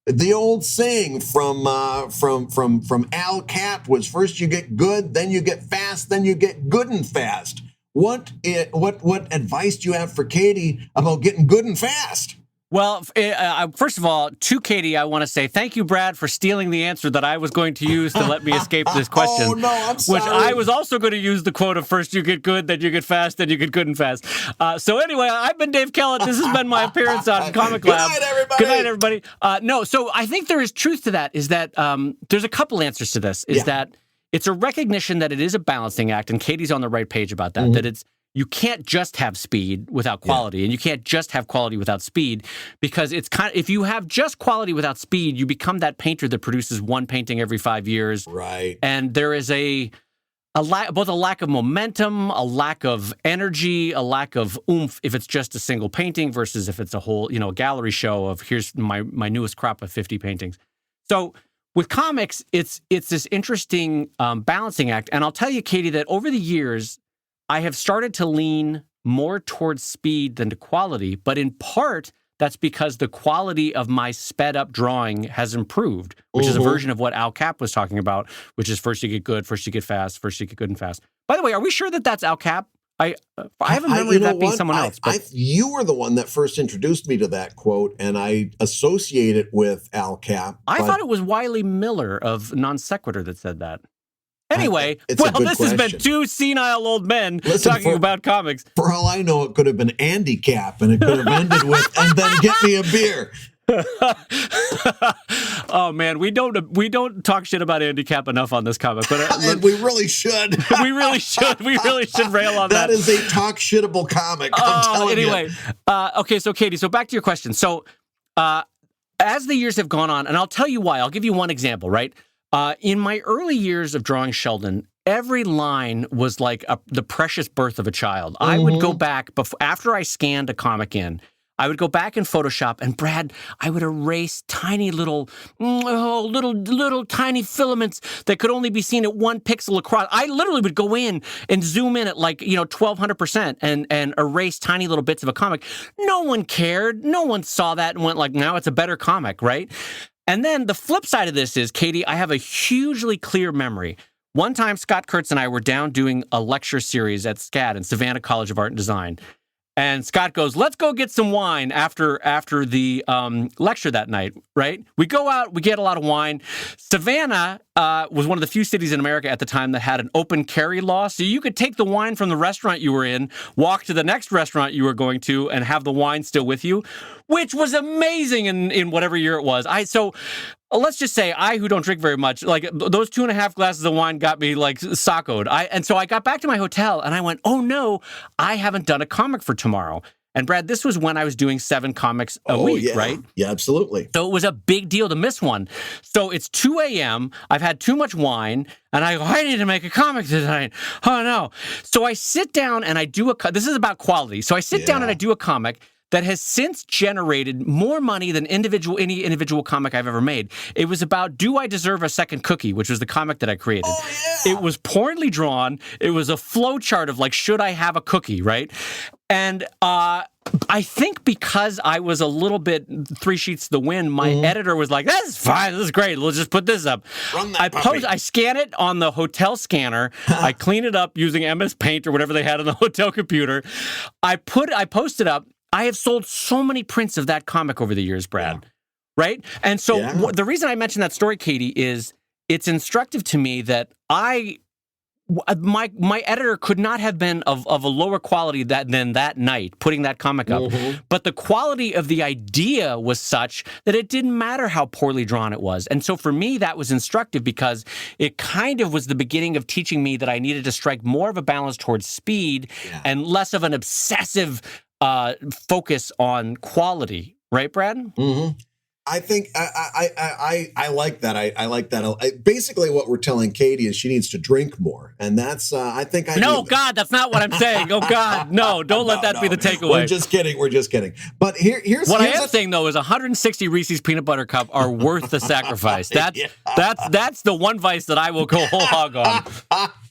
the old saying from Al Cap was, first you get good, then you get fast, then you get good and fast. What advice do you have for Katie about getting good and fast? Well, first of all, to Katie, I want to say thank you, Brad, for stealing the answer that I was going to use to let me escape this question. Oh, no, I'm sorry. Which I was also going to use the quote of first you get good, then you get fast, then you get good and fast. So anyway, I've been Dave Kellett. This has been my appearance on ComicLab. Good night, everybody. Good night, everybody. No, so I think there is truth to that, is that there's a couple answers to this, is that it's a recognition that it is a balancing act, and Katie's on the right page about that, that it's, you can't just have speed without quality, and you can't just have quality without speed, because it's kind of, if you have just quality without speed, you become that painter that produces one painting every 5 years. Right. And there is both a lack of momentum, a lack of energy, a lack of oomph if it's just a single painting versus if it's a whole, a gallery show of here's my newest crop of 50 paintings. So with comics, it's this interesting balancing act. And I'll tell you, Katie, that over the years, I have started to lean more towards speed than to quality, but in part, that's because the quality of my sped up drawing has improved, which is a version of what Al Cap was talking about, which is first you get good, first you get fast, first you get good and fast. By the way, are we sure that that's Al Cap? I have a memory of that being someone else. But you were the one that first introduced me to that quote, and I associate it with Al Cap. I thought it was Wiley Miller of Non Sequitur that said that. Anyway, this has been two senile old men talking about comics. For all I know, it could have been Andy Cap, and it could have ended with, and then get me a beer. Oh man, we don't talk shit about Andy Cap enough on this comic, but and we really should. We really should rail on that. That is a talk shittable comic. I'm telling you. Okay, so Katie, so back to your question. So, as the years have gone on, and I'll tell you why. I'll give you one example, right? In my early years of drawing Sheldon, every line was like the precious birth of a child. I would go back, after I scanned a comic in, I would go back in Photoshop, and Brad, I would erase tiny little tiny filaments that could only be seen at 1 pixel across. I literally would go in and zoom in at 1200% and erase tiny little bits of a comic. No one cared. No one saw that and went like, now it's a better comic, right? And then the flip side of this is, Katie, I have a hugely clear memory. One time, Scott Kurtz and I were down doing a lecture series at SCAD in Savannah College of Art and Design. And Scott goes, let's go get some wine after the lecture that night, right? We go out, we get a lot of wine. Savannah was one of the few cities in America at the time that had an open carry law. So you could take the wine from the restaurant you were in, walk to the next restaurant you were going to, and have the wine still with you, which was amazing in whatever year it was. Let's just say I, who don't drink very much, like those 2.5 glasses of wine got me like sockoed. And so I got back to my hotel and I went, oh no, I haven't done a comic for tomorrow. And Brad, this was when I was doing 7 comics a week, right? Yeah, absolutely. So it was a big deal to miss one. So it's 2 a.m. I've had too much wine, and I go, I need to make a comic tonight. Oh no. So I sit down and I do this is about quality. So I sit down and I do a comic that has since generated more money than any individual comic I've ever made. It was about Do I Deserve a Second Cookie, which was the comic that I created. Oh, yeah. It was poorly drawn. It was a flow chart of should I have a cookie, right? And I think because I was a little bit 3 sheets to the wind, my editor was like, this is fine, this is great, let's just put this up. I scan it on the hotel scanner, I clean it up using MS Paint or whatever they had on the hotel computer. I post it up. I have sold so many prints of that comic over the years, Brad, right? And so the reason I mentioned that story, Katie, is it's instructive to me that my editor could not have been of a lower quality than that night putting that comic up. But the quality of the idea was such that it didn't matter how poorly drawn it was. And so for me, that was instructive because it kind of was the beginning of teaching me that I needed to strike more of a balance towards speed and less of an obsessive focus on quality. Right, Brad? I think I like that. I like that. Basically, what we're telling Katie is she needs to drink more, and that's I think I. No, God, that's not what I'm saying. Oh God, no! Don't let that be the takeaway. We're just kidding. We're just kidding. But here's what I am saying though is 160 Reese's peanut butter cup are worth the sacrifice. That's the one vice that I will go whole hog on.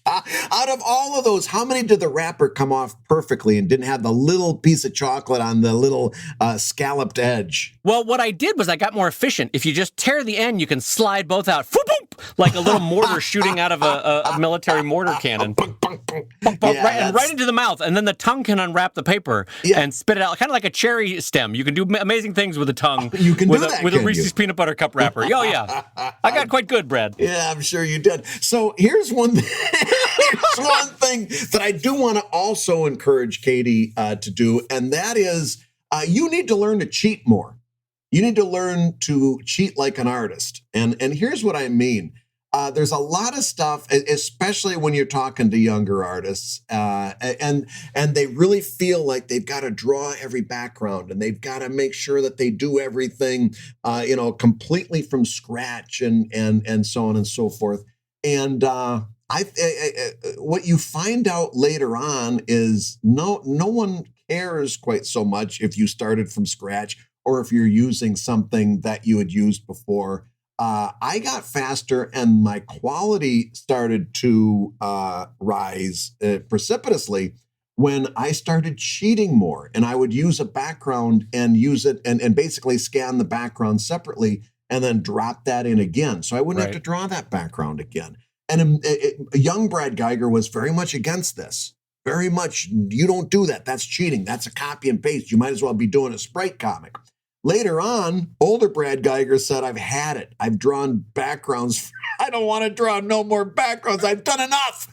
Out of all of those, how many did the wrapper come off perfectly and didn't have the little piece of chocolate on the little scalloped edge? Well, what I did was I got more efficient. If you just tear the end, you can slide both out, like a little mortar shooting out of a military mortar cannon. Right into the mouth. And then the tongue can unwrap the paper and spit it out, kind of like a cherry stem. You can do amazing things with a tongue you can with do that, with a Reese's peanut butter cup wrapper. Oh, yeah. I got quite good, Brad. Yeah, I'm sure you did. So here's one thing that I do want to also encourage Katie to do, and that is you need to learn to cheat more. You need to learn to cheat like an artist. And here's what I mean. There's a lot of stuff, especially when you're talking to younger artists, and they really feel like they've got to draw every background and they've got to make sure that they do everything, completely from scratch and so on and so forth. And what you find out later on is no one cares quite so much if you started from scratch or if you're using something that you had used before. I got faster and my quality started to rise precipitously when I started cheating more. And I would use a background and use it and basically scan the background separately and then drop that in again. So I wouldn't have to draw that background again. And young Brad Geiger was very much against this. Very much, you don't do that. That's cheating. That's a copy and paste. You might as well be doing a Sprite comic. Later on, older Brad Geiger said, I've had it. I've drawn backgrounds. I don't want to draw no more backgrounds. I've done enough.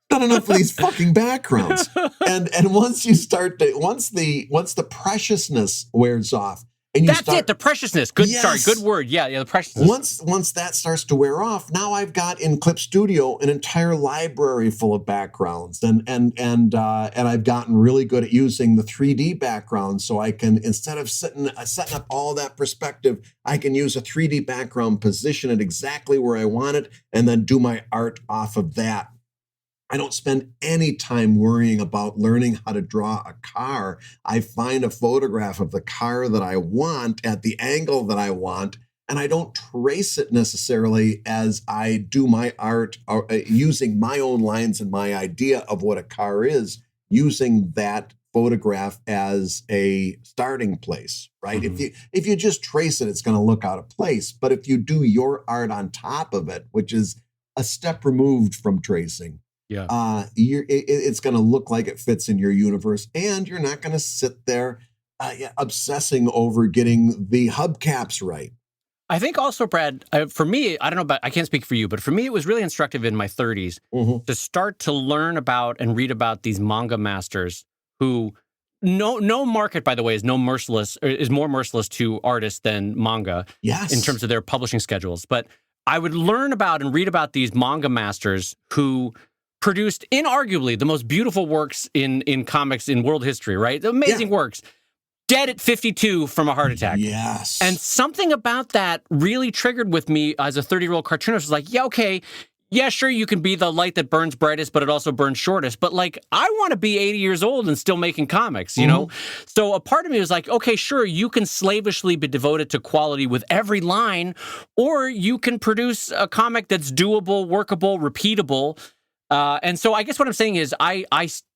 Done enough of these fucking backgrounds. And once you start to, once the preciousness wears off, and you That's it, the preciousness. Good, Yes. sorry, good word. Yeah, the preciousness. Once that starts to wear off, now I've got in Clip Studio an entire library full of backgrounds, and I've gotten really good at using the 3D background, so I can, instead of setting up all that perspective, I can use a 3D background, position it exactly where I want it, and then do my art off of that. I don't spend any time worrying about learning how to draw a car. I find a photograph of the car that I want at the angle that I want, and I don't trace it necessarily as I do my art, using my own lines and my idea of what a car is, using that photograph as a starting place, right? Mm-hmm. If you just trace it, it's going to look out of place. But if you do your art on top of it, which is a step removed from tracing, it's going to look like it fits in your universe, and you're not going to sit there obsessing over getting the hubcaps right. I think also, Brad, for me, I don't know about, I can't speak for you, but for me, it was really instructive in my 30s to start to learn about and read about these manga masters who, no market, by the way, is more merciless to artists than manga in terms of their publishing schedules. But I would learn about and read about these manga masters who produced inarguably the most beautiful works in comics in world history, right? Amazing works. Dead at 52 from a heart attack. Yes. And something about that really triggered with me as a 30-year-old cartoonist. Was like, yeah, okay, yeah, sure, you can be the light that burns brightest, but it also burns shortest. But like, I want to be 80 years old and still making comics, you know? So a part of me was like, okay, sure, you can slavishly be devoted to quality with every line, or you can produce a comic that's doable, workable, repeatable. And so I guess what I'm saying is I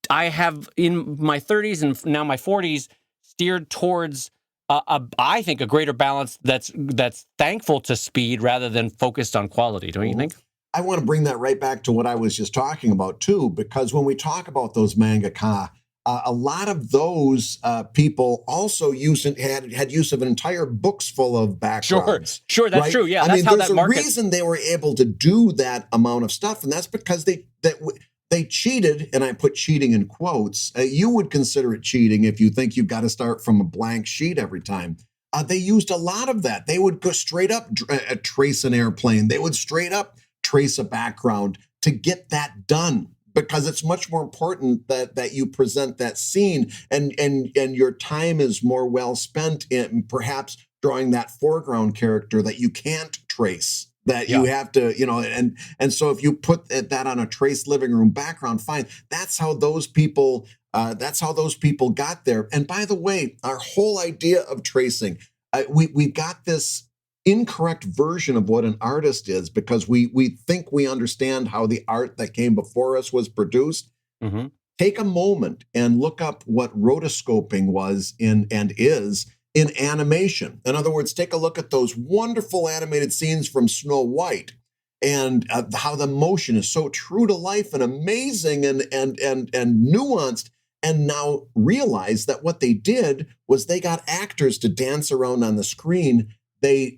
have in my 30s and now my 40s steered towards I think a greater balance that's thankful to speed rather than focused on quality. Don't you think? I want to bring that right back to what I was just talking about too, because when we talk about those mangaka, a lot of those people also had use of entire books full of backgrounds. Sure, that's right? true. Yeah, I that's mean, how there's that a market. reason they were able to do that amount of stuff, and that's because they cheated, and I put cheating in quotes. You would consider it cheating if you think you've got to start from a blank sheet every time. They used a lot of that. They would go straight up trace an airplane. They would straight up trace a background to get that done, because it's much more important that you present that scene, and your time is more well spent in perhaps drawing that foreground character that you can't trace, that you have to, and so if you put that on a trace living room background, fine. That's how those people got there. And by the way, our whole idea of tracing, we've got this incorrect version of what an artist is, because we think we understand how the art that came before us was produced. Mm-hmm. Take a moment and look up what rotoscoping was and is in animation. In other words, take a look at those wonderful animated scenes from Snow White, and how the motion is so true to life and amazing and nuanced. And now realize that what they did was they got actors to dance around on the screen. They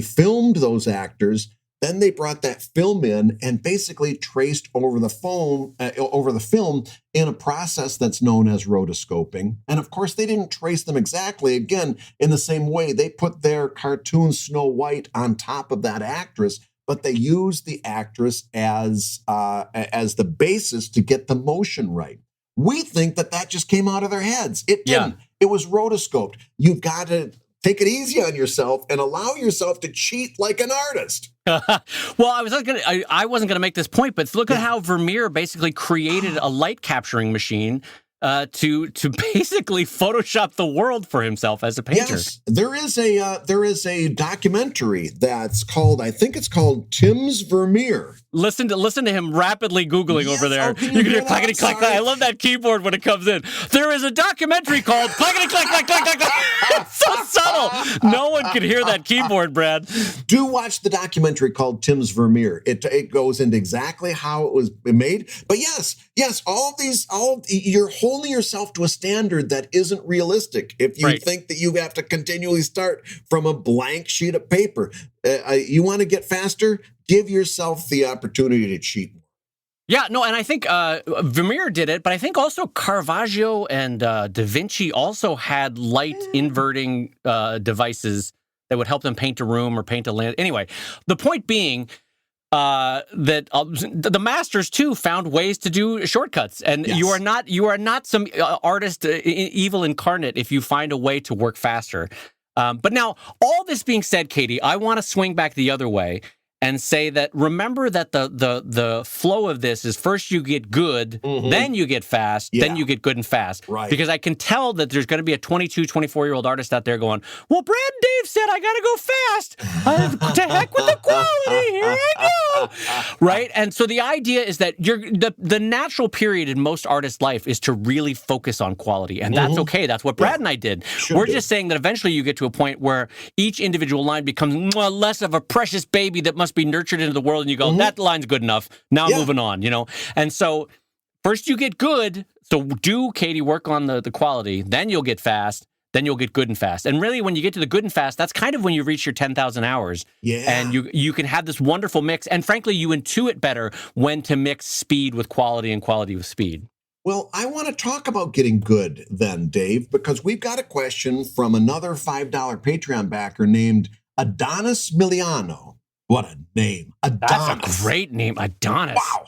filmed those actors. Then they brought that film in and basically traced over the film in a process that's known as rotoscoping. And of course, they didn't trace them exactly. Again, in the same way, they put their cartoon Snow White on top of that actress, but they used the actress as the basis to get the motion right. We think that just came out of their heads. It didn't. It was rotoscoped. You've got to take it easy on yourself and allow yourself to cheat like an artist. Well, I wasn't gonna make this point, but look at how Vermeer basically created a light capturing machine to basically Photoshop the world for himself as a painter. Yes, there is a documentary that's called, I think it's called Tim's Vermeer. Listen to him rapidly Googling over there. Oh, you can hear clackety clack clack. I love that keyboard when it comes in. There is a documentary called clackety clack clack clack clack clack. It's so subtle. No one can hear that keyboard, Brad. Do watch the documentary called Tim's Vermeer. It goes into exactly how it was made. But yes, you're holding yourself to a standard that isn't realistic if you think that you have to continually start from a blank sheet of paper. You want to get faster? Give yourself the opportunity to cheat more. Yeah, no, and I think Vermeer did it, but I think also Caravaggio and Da Vinci also had light inverting devices that would help them paint a room or paint a land. Anyway, the point being that the masters too found ways to do shortcuts, and you are not some artist evil incarnate if you find a way to work faster. But now, all this being said, Katie, I want to swing back the other way and say that remember that the flow of this is first you get good, then you get fast, then you get good and fast. Right. Because I can tell that there's going to be a 22, 24-year-old artist out there going, well, Brad and Dave said I got to go fast. To heck with the quality. Here I go. Right? And so the idea is that the natural period in most artists' life is to really focus on quality. And that's okay. That's what Brad and I did. We're just saying that eventually you get to a point where each individual line becomes less of a precious baby that must be nurtured into the world, and you go, that line's good enough. Now moving on, And so first you get good. So do, Katie, work on the quality. Then you'll get fast. Then you'll get good and fast. And really, when you get to the good and fast, that's kind of when you reach your 10,000 hours. Yeah. And you can have this wonderful mix. And frankly, you intuit better when to mix speed with quality and quality with speed. Well, I want to talk about getting good then, Dave, because we've got a question from another $5 Patreon backer named Adonis Miliano. What a name. Adonis. That's a great name, Adonis. Wow.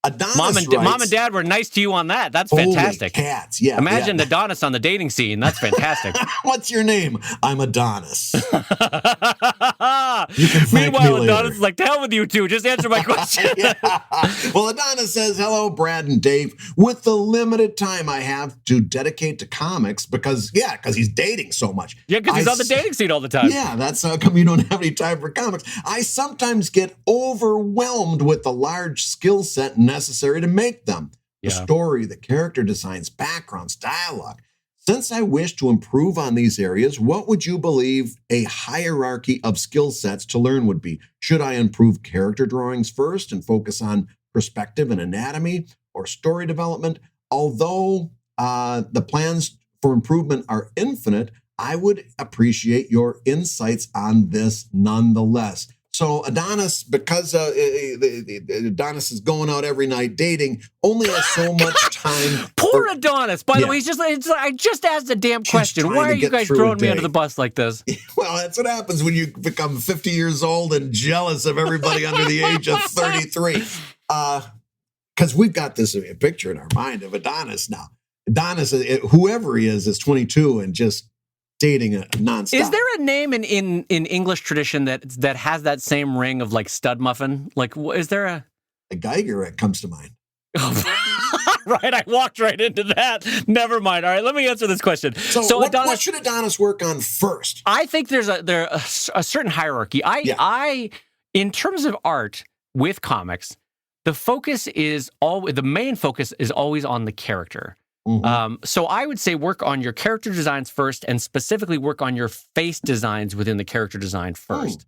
Adonis Mom and Dad were nice to you on that. That's fantastic. Holy cats. Yeah. Imagine Adonis on the dating scene. That's fantastic. What's your name? I'm Adonis. You can thank Meanwhile, me later. Adonis is like, to hell with you two. Just answer my question. Well, Adonis says, hello, Brad and Dave. With the limited time I have to dedicate to comics, because he's dating so much. Yeah, because he's on the dating scene all the time. Yeah, that's how come you don't have any time for comics. I sometimes get overwhelmed with the large skill set necessary to make them. The story, the character designs, backgrounds, dialogue. Since I wish to improve on these areas, what would you believe a hierarchy of skill sets to learn would be? Should I improve character drawings first and focus on perspective and anatomy, or story development, although the plans for improvement are infinite, I would appreciate your insights on this nonetheless. So Adonis, because Adonis is going out every night dating, only has so much time. Poor Adonis. By the way, I just asked a damn question. Why are you guys throwing me under the bus like this? Well, that's what happens when you become 50 years old and jealous of everybody under the age of 33. Because we've got this picture in our mind of Adonis now. Adonis, whoever he is 22 and just dating a nonstop. Is there a name in English tradition that has that same ring of like stud muffin? Like, is there a Geiger comes to mind? Right, I walked right into that. Never mind. All right, let me answer this question. So what should Adonis work on first? I think there's a certain hierarchy. I in terms of art with comics, the main focus is always on the character. Mm-hmm. So I would say work on your character designs first, and specifically work on your face designs within the character design first.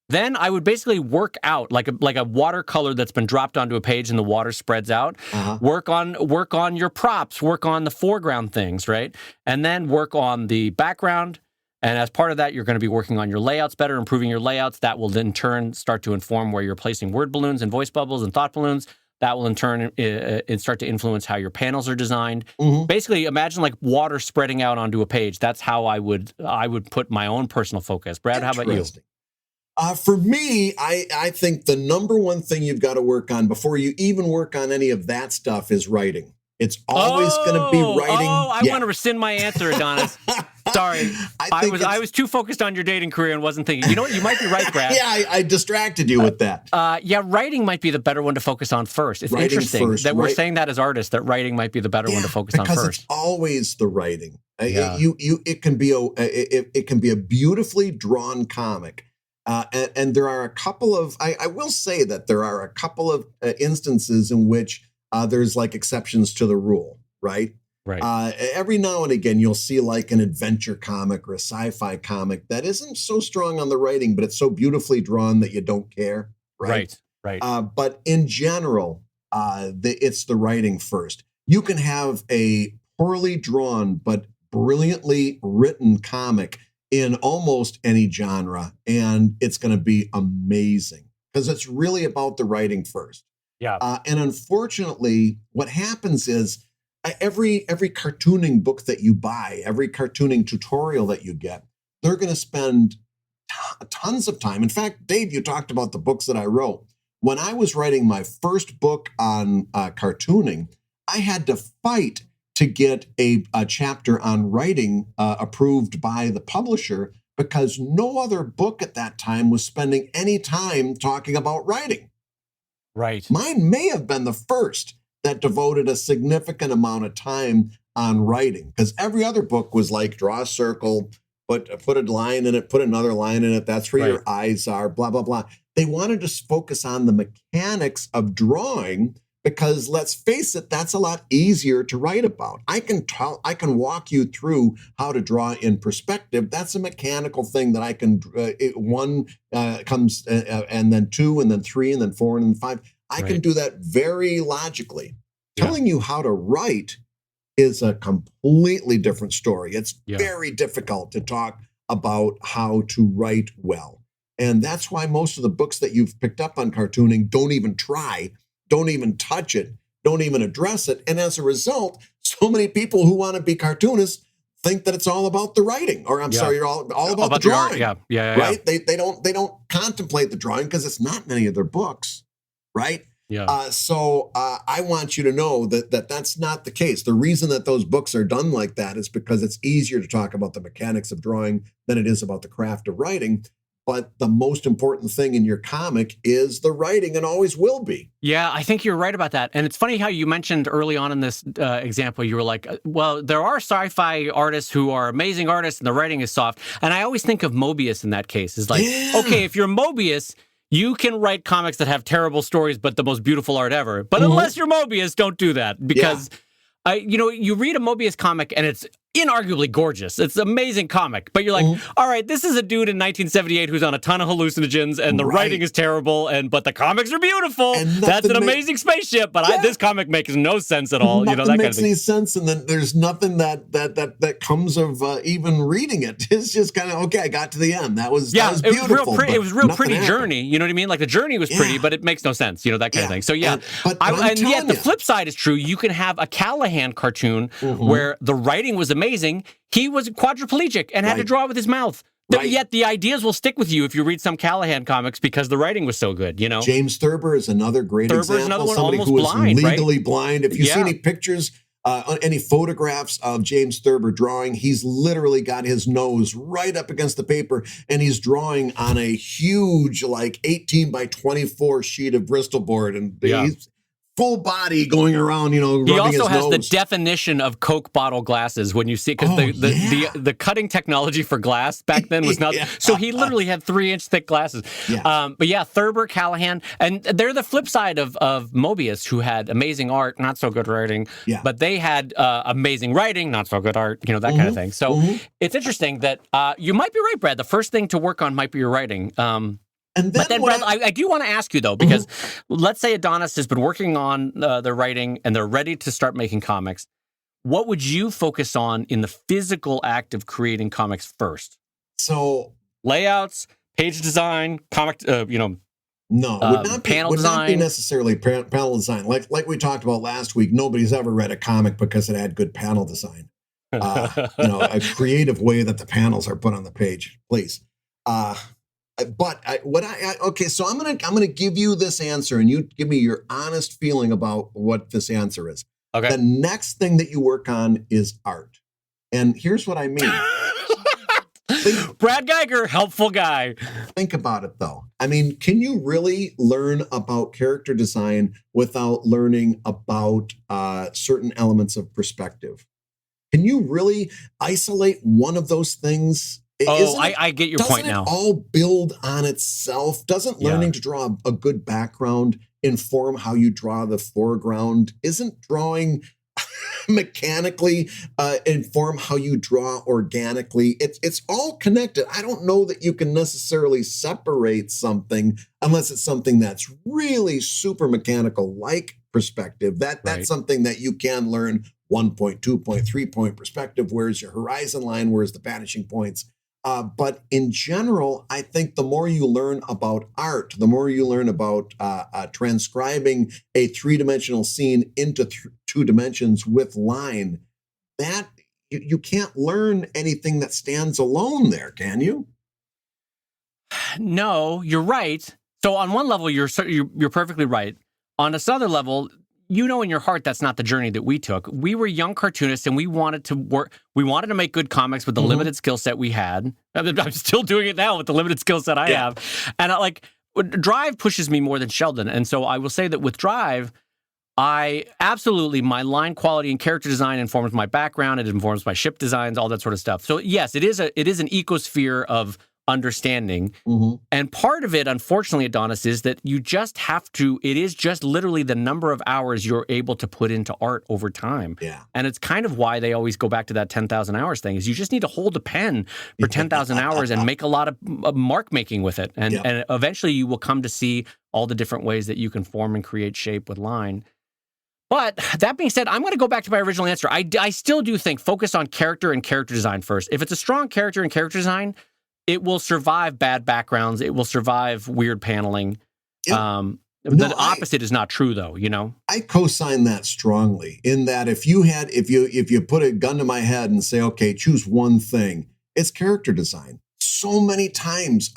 Then I would basically work out like a watercolor that's been dropped onto a page and the water spreads out. Work on your props, work on the foreground things, right? And then work on the background. And as part of that, you're going to be working on your layouts better, improving your layouts. That will in turn start to inform where you're placing word balloons and voice bubbles and thought balloons. That will in turn start to influence how your panels are designed. Mm-hmm. Basically, imagine like water spreading out onto a page. That's how I would put my own personal focus. Brad, how about you? For me, I think the number one thing you've got to work on before you even work on any of that stuff is writing. It's always going to be writing. I want to rescind my answer, Adonis. Sorry. I was too focused on your dating career and wasn't thinking. You know what? You might be right, Brad. Yeah, I distracted you with that. Writing might be the better one to focus on first. It's interesting that we're saying that as artists, that writing might be the better one to focus on first. Because it's always the writing. It can be a beautifully drawn comic. And there are a couple of, I will say that there are a couple of instances in which there's like exceptions to the rule, right? Right. Every now and again, you'll see like an adventure comic or a sci-fi comic that isn't so strong on the writing, but it's so beautifully drawn that you don't care, right? Right. But in general, it's the writing first. You can have a poorly drawn but brilliantly written comic in almost any genre, and it's going to be amazing because it's really about the writing first. Yeah. And unfortunately, what happens is every cartooning book that you buy, every cartooning tutorial that you get, they're going to spend tons of time. In fact, Dave, you talked about the books that I wrote. When I was writing my first book on cartooning, I had to fight to get a chapter on writing approved by the publisher because no other book at that time was spending any time talking about writing. Right. Mine may have been the first that devoted a significant amount of time on writing because every other book was like draw a circle, put a line in it, put another line in it. That's where your eyes are, blah, blah, blah. They wanted to focus on the mechanics of drawing because let's face it, that's a lot easier to write about. I can walk you through how to draw in perspective. That's a mechanical thing that I can, one comes and then two and then three and then four and then five. I can do that very logically. Yeah. Telling you how to write is a completely different story. It's very difficult to talk about how to write well. And that's why most of the books that you've picked up on cartooning don't even try, don't even touch it, don't even address it. And as a result, so many people who want to be cartoonists think that it's all about the writing, or I'm sorry, you're all about the drawing. Right? They don't contemplate the drawing because it's not in any of their books, right? Yeah. So I want you to know that that's not the case. The reason that those books are done like that is because it's easier to talk about the mechanics of drawing than it is about the craft of writing. But the most important thing in your comic is the writing and always will be. Yeah, I think you're right about that. And it's funny how you mentioned early on in this example, you were like, well, there are sci-fi artists who are amazing artists and the writing is soft. And I always think of Mobius in that case. It's like, okay, if you're Mobius, you can write comics that have terrible stories, but the most beautiful art ever. But unless you're Mobius, don't do that because, you read a Mobius comic and it's inarguably gorgeous. It's an amazing comic. But you're like, all right, this is a dude in 1978 who's on a ton of hallucinogens, and the writing is terrible, but the comics are beautiful. That's an amazing spaceship, but this comic makes no sense at all. Nothing that makes kind of thing. any sense, and then there's nothing that comes of even reading it. It's just kind of, okay, I got to the end. That was beautiful. It was real pretty happened. journey. You know what I mean? Like the journey was pretty, but it makes no sense. That kind of thing. So but yet the flip side is true. You can have a Callahan cartoon where the writing was amazing. He was quadriplegic and had to draw with his mouth. Yet the ideas will stick with you if you read some Callahan comics because the writing was so good, James Thurber is another great example. Another one, somebody who is legally blind. If you see any pictures, any photographs of James Thurber drawing, he's literally got his nose right up against the paper, and he's drawing on a huge, 18 by 24 sheet of Bristol board, and he's full body going around, rubbing his nose. He also has the definition of Coke bottle glasses when you see, because the cutting technology for glass back then was not, so he literally had 3-inch thick glasses. But Thurber, Callahan, and they're the flip side of Mobius, who had amazing art, not so good writing, but they had amazing writing, not so good art, that kind of thing. So it's interesting that you might be right, Brad. The first thing to work on might be your writing. But then, Brad, I do want to ask you, though, because let's say Adonis has been working on their writing and they're ready to start making comics. What would you focus on in the physical act of creating comics first? So layouts, page design, comic, no, would not be necessarily panel design. Like we talked about last week, nobody's ever read a comic because it had good panel design. A creative way that the panels are put on the page, please. So I'm gonna give you this answer, and you give me your honest feeling about what this answer is. Okay. The next thing that you work on is art, and here's what I mean. Brad Geiger, helpful guy. Think about it, though. I mean, can you really learn about character design without learning about certain elements of perspective? Can you really isolate one of those things? I get your point now. Doesn't it all build on itself? Doesn't learning to draw a good background inform how you draw the foreground? Isn't drawing mechanically inform how you draw organically? It's all connected. I don't know that you can necessarily separate something unless it's something that's really super mechanical, like perspective. That's something that you can learn. 1 point, 2 point, 3 point perspective. Where's your horizon line? Where's the vanishing points? But in general, I think the more you learn about art, the more you learn about transcribing a 3-dimensional scene into 2 dimensions with line, that you can't learn anything that stands alone there, can you? No, you're right. So on one level, you're perfectly right. On this other level, in your heart, that's not the journey that we took. We were young cartoonists, and we wanted to work. We wanted to make good comics with the limited skill set we had. I'm still doing it now with the limited skill set I have. And Drive pushes me more than Sheldon. And so I will say that with Drive, my line quality and character design informs my background. It informs my ship designs, all that sort of stuff. So yes, it is an ecosphere of understanding. And part of it, unfortunately, Adonis, is that you just have to, it is just literally the number of hours you're able to put into art over time. Yeah. And it's kind of why they always go back to that 10,000 hours thing, is you just need to hold a pen for 10,000 hours and make a lot of mark making with it. And eventually you will come to see all the different ways that you can form and create shape with line. But that being said, I'm going to go back to my original answer. I still do think focus on character and character design first. If it's a strong character and character design, it will survive bad backgrounds. It will survive weird paneling. The opposite is not true, though. I co-sign that strongly. In that, if you put a gun to my head and say, okay, choose one thing, it's character design. So many times,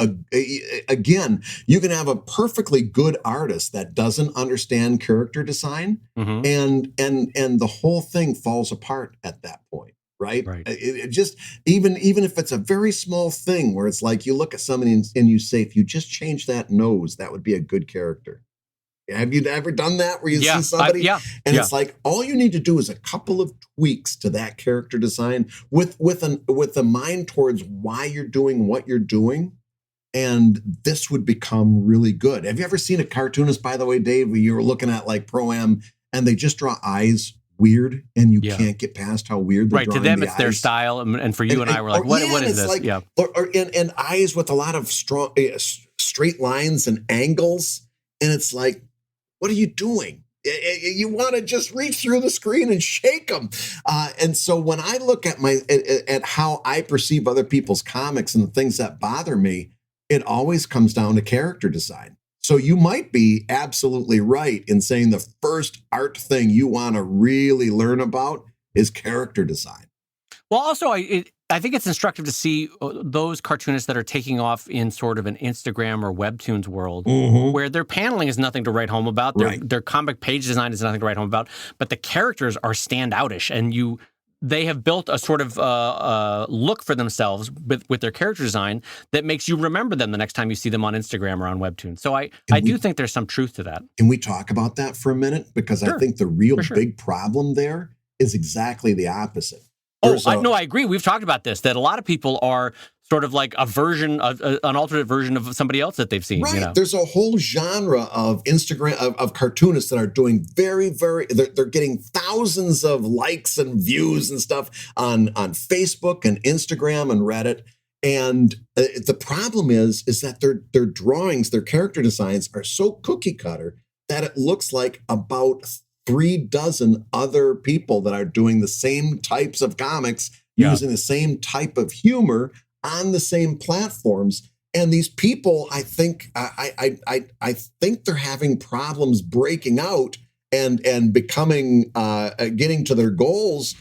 again, you can have a perfectly good artist that doesn't understand character design, and the whole thing falls apart at that point. Right. It just, even if it's a very small thing where it's like you look at somebody and you say, if you just change that nose, that would be a good character. Have you ever done that where you see somebody and it's like all you need to do is a couple of tweaks to that character design with a mind towards why you're doing what you're doing, and this would become really good. Have you ever seen a cartoonist, by the way, Dave, where you were looking at like Pro-Am and they just draw eyes weird, and you Yeah. can't get past how weird they're Right. To drawing them, the it's their eyes. style. And for you and I, we're like, what is this? Like, yeah. And eyes with a lot of strong, straight lines and angles. And it's like, what are you doing? You want to just reach through the screen and shake them. And so when I look at at how I perceive other people's comics and the things that bother me, it always comes down to character design. So you might be absolutely right in saying the first art thing you want to really learn about is character design. Well, also, I think it's instructive to see those cartoonists that are taking off in sort of an Instagram or Webtoons world, where their paneling is nothing to write home about, their comic page design is nothing to write home about, but the characters are standoutish, and they have built a sort of look for themselves with their character design that makes you remember them the next time you see them on Instagram or on Webtoons. So I do think there's some truth to that. Can we talk about that for a minute? Because I think the real big problem there is exactly the opposite. No, I agree. We've talked about this, that a lot of people are sort of like an alternate version of somebody else that they've seen. Right. You know? There's a whole genre of Instagram, of cartoonists that are doing they're getting thousands of likes and views and stuff on Facebook and Instagram and Reddit. And the problem is that their drawings, their character designs are so cookie cutter that it looks like about 36 other people that are doing the same types of comics, using the same type of humor on the same platforms. And these people, I think they're having problems breaking out and becoming, getting to their goals.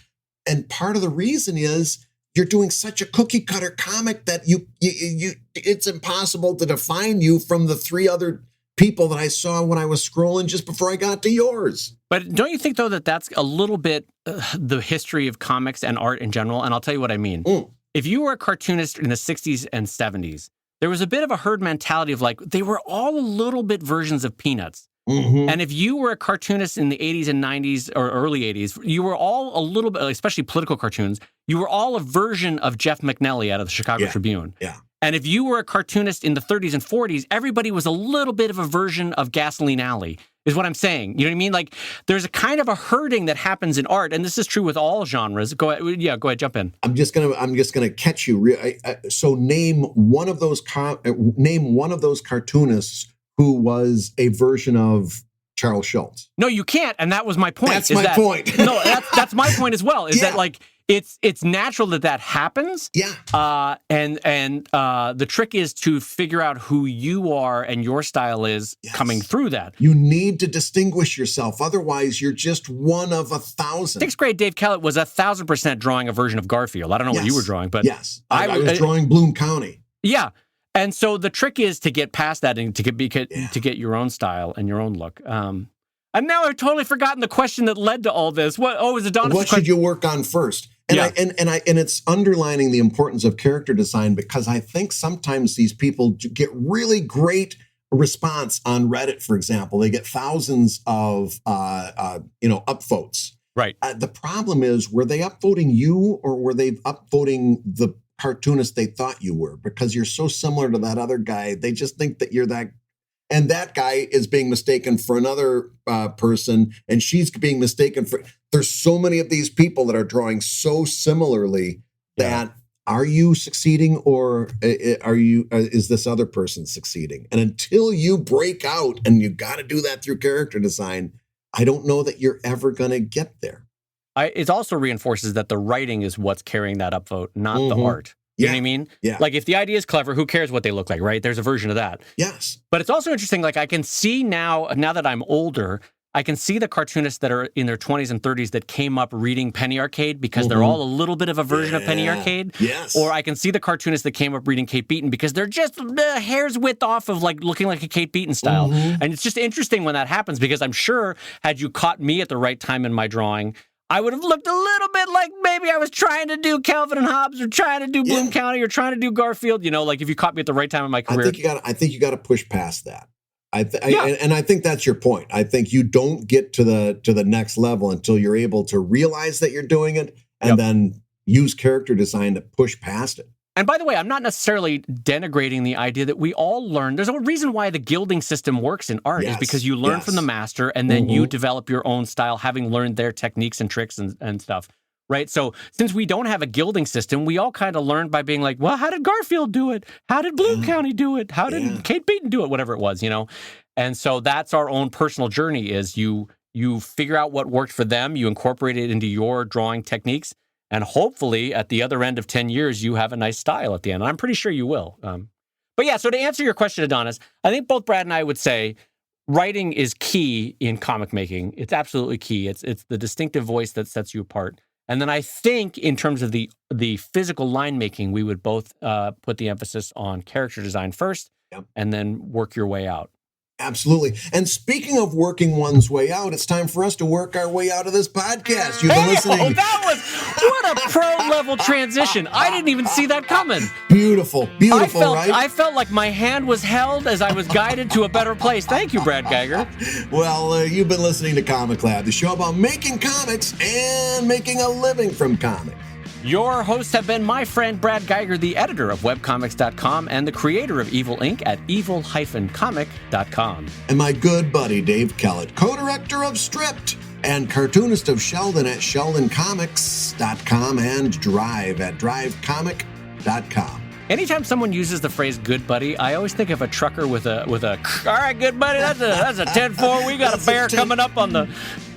And part of the reason is you're doing such a cookie cutter comic that it's impossible to define you from the 3 other people that I saw when I was scrolling just before I got to yours. But don't you think, though, that that's a little bit the history of comics and art in general? And I'll tell you what I mean. If you were a cartoonist in the 60s and 70s, there was a bit of a herd mentality of like, they were all a little bit versions of Peanuts. And if you were a cartoonist in the 80s and 90s or early 80s, you were all a little bit, especially political cartoons, you were all a version of Jeff McNelly out of the Chicago Tribune. Yeah. And if you were a cartoonist in the 30s and 40s, everybody was a little bit of a version of Gasoline Alley, is what I'm saying. You know what I mean? Like, there's a kind of a herding that happens in art, and this is true with all genres. Go ahead, jump in. I'm just gonna catch you. So name one of those cartoonists who was a version of Charles Schultz. No, you can't, and that was my point. That's my point. No, that's my point as well. Is that like it's natural that happens. Yeah. And the trick is to figure out who you are and your style is coming through that. You need to distinguish yourself. Otherwise, you're just one of 1,000. 6th grade Dave Kellett was 1,000% drawing a version of Garfield. I don't know what you were drawing, but I was drawing Bloom County. Yeah. And so the trick is to get past that and to get your own style and your own look. And now I've totally forgotten the question that led to all this. Was Adonis? What should you work on first? And and it's underlining the importance of character design, because I think sometimes these people get really great response on Reddit, for example. They get thousands of upvotes. Right. The problem is, were they upvoting you, or were they upvoting the cartoonist they thought you were? Because you're so similar to that other guy, they just think that you're that. And that guy is being mistaken for another person, and she's being mistaken for. There's so many of these people that are drawing so similarly that are you succeeding, or is this other person succeeding? And until you break out, and you got to do that through character design, I don't know that you're ever going to get there. It also reinforces that the writing is what's carrying that upvote, not the art. You know what I mean? Yeah. Like, if the idea is clever, who cares what they look like, right? There's a version of that. Yes. But it's also interesting, like, I can see now that I'm older, I can see the cartoonists that are in their 20s and 30s that came up reading Penny Arcade because they're all a little bit of a version of Penny Arcade. Yes. Or I can see the cartoonists that came up reading Kate Beaton because they're just a hair's width off of, like, looking like a Kate Beaton style. And it's just interesting when that happens, because I'm sure had you caught me at the right time in my drawing, I would have looked a little bit like maybe I was trying to do Calvin and Hobbes, or trying to do Bloom County, or trying to do Garfield. You know, like, if you caught me at the right time in my career. I think you got to push past that. And I think that's your point. I think you don't get to the next level until you're able to realize that you're doing it, and then use character design to push past it. And by the way, I'm not necessarily denigrating the idea that we all learn. There's a reason why the gilding system works in art is because you learn from the master and then you develop your own style, having learned their techniques and tricks and stuff, right? So since we don't have a gilding system, we all kind of learn by being like, well, how did Garfield do it? How did Blue County do it? How did Kate Beaton do it? Whatever it was, And so that's our own personal journey is you figure out what worked for them, you incorporate it into your drawing techniques, and hopefully, at the other end of 10 years, you have a nice style at the end. And I'm pretty sure you will. But yeah, so to answer your question, Adonis, I think both Brad and I would say writing is key in comic making. It's absolutely key. It's the distinctive voice that sets you apart. And then I think in terms of the physical line making, we would both put the emphasis on character design first and then work your way out. Absolutely. And speaking of working one's way out, it's time for us to work our way out of this podcast. You've been listening. Oh, what a pro-level transition. I didn't even see that coming. Beautiful, right? I felt like my hand was held as I was guided to a better place. Thank you, Brad Geiger. Well, you've been listening to ComicLab, the show about making comics and making a living from comics. Your hosts have been my friend Brad Geiger, the editor of webcomics.com and the creator of Evil Inc. at evil-comic.com. And my good buddy Dave Kellett, co-director of Stripped and cartoonist of Sheldon at sheldoncomics.com and Drive at drivecomic.com. Anytime someone uses the phrase "good buddy," I always think of a trucker with a. All right, good buddy, that's a 10-4. We got a bear coming up on the.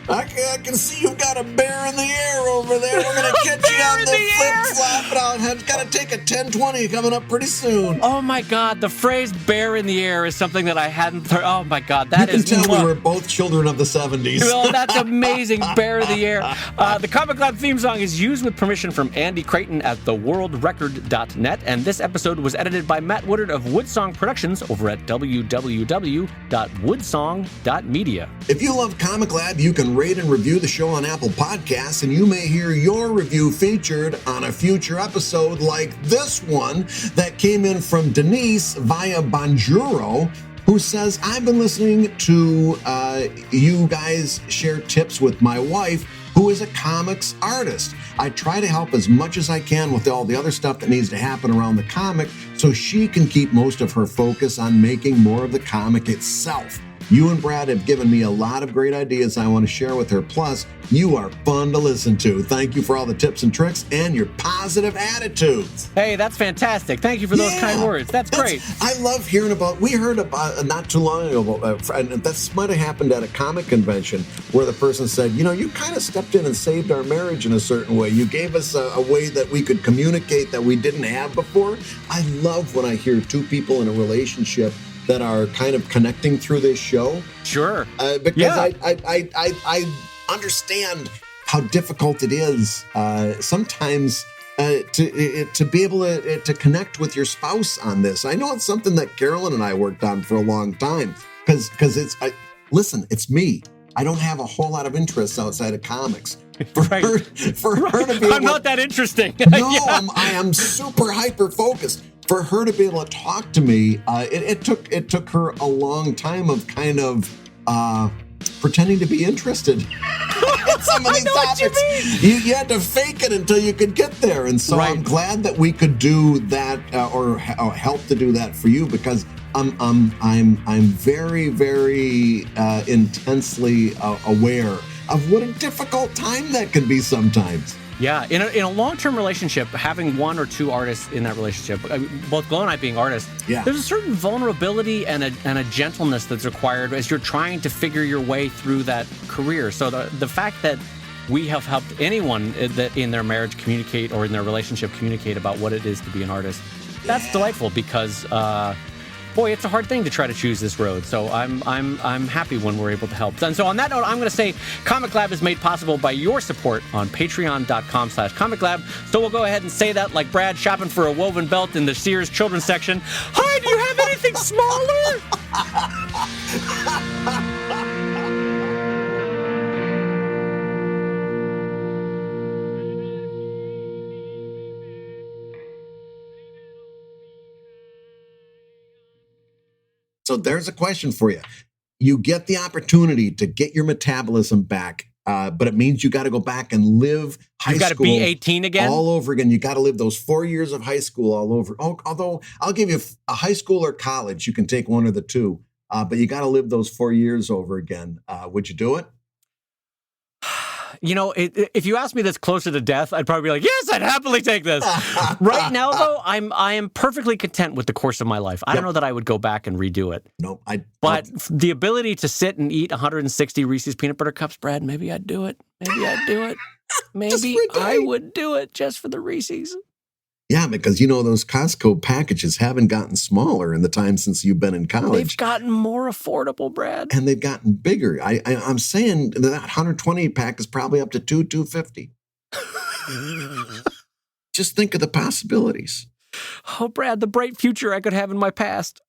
I can see you've got a bear in the air over there. We're going to catch you on the flip-flop. I've got to take a 10-20 coming up pretty soon. Oh, my God. The phrase bear in the air is something that I hadn't heard. Oh, my God. That is. You can tell we were both children of the 70s. Well, that's amazing. Bear in the air. The ComicLab theme song is used with permission from Andy Creighton at theworldrecord.net. And this episode was edited by Matt Woodard of Woodsong Productions over at www.woodsong.media. If you love ComicLab, you can rate and review the show on Apple Podcasts, and you may hear your review featured on a future episode like this one that came in from Denise via Bonjuro, who says, I've been listening to you guys share tips with my wife, who is a comics artist. I try to help as much as I can with all the other stuff that needs to happen around the comic so she can keep most of her focus on making more of the comic itself. You and Brad have given me a lot of great ideas I want to share with her. Plus, you are fun to listen to. Thank you for all the tips and tricks and your positive attitudes. Hey, that's fantastic. Thank you for those kind words. That's great. I love hearing about, we heard about not too long ago, and this might have happened at a comic convention where the person said, you kind of stepped in and saved our marriage in a certain way. You gave us a way that we could communicate that we didn't have before. I love when I hear two people in a relationship that are kind of connecting through this show. Sure. Because I understand how difficult it is sometimes to be able to connect with your spouse on this. I know it's something that Carolyn and I worked on for a long time because it's me. I don't have a whole lot of interests outside of comics. For her to be able, I'm not that interesting. No, I am super hyper focused. For her to be able to talk to me, it took her a long time of kind of pretending to be interested in some of these topics. You had to fake it until you could get there, and so I'm glad that we could do that or help to do that for you because I'm very very intensely aware of what a difficult time that can be sometimes. Yeah, in a long-term relationship, having one or two artists in that relationship, both Glo and I being artists, there's a certain vulnerability and a gentleness that's required as you're trying to figure your way through that career. So the fact that we have helped anyone in their marriage communicate or in their relationship communicate about what it is to be an artist, that's delightful because boy, it's a hard thing to try to choose this road. So I'm happy when we're able to help. And so on that note, I'm going to say ComicLab is made possible by your support on patreon.com/ComicLab. So we'll go ahead and say that like Brad shopping for a woven belt in the Sears children's section. Hi, do you have anything smaller? So there's a question for you. You get the opportunity to get your metabolism back But it means you got to go back and live high You got to school be 18 again? all over again. You got to live those 4 years of high school all over. Although I'll give you a high school or college. You can take one or the two. But you got to live those 4 years over again. Would you do it? You know, if you ask me this closer to death, I'd probably be like, yes, I'd happily take this. Right now, though, I am perfectly content with the course of my life. I don't know that I would go back and redo it. No, But the ability to sit and eat 160 Reese's peanut butter cups, Brad, maybe I'd do it. Maybe I'd do it. Maybe I would do it just for the Reese's. Yeah, because, you know, those Costco packages haven't gotten smaller in the time since you've been in college. They've gotten more affordable, Brad. And they've gotten bigger. I'm saying that 120 pack is probably up to $250. Just think of the possibilities. Oh, Brad, the bright future I could have in my past.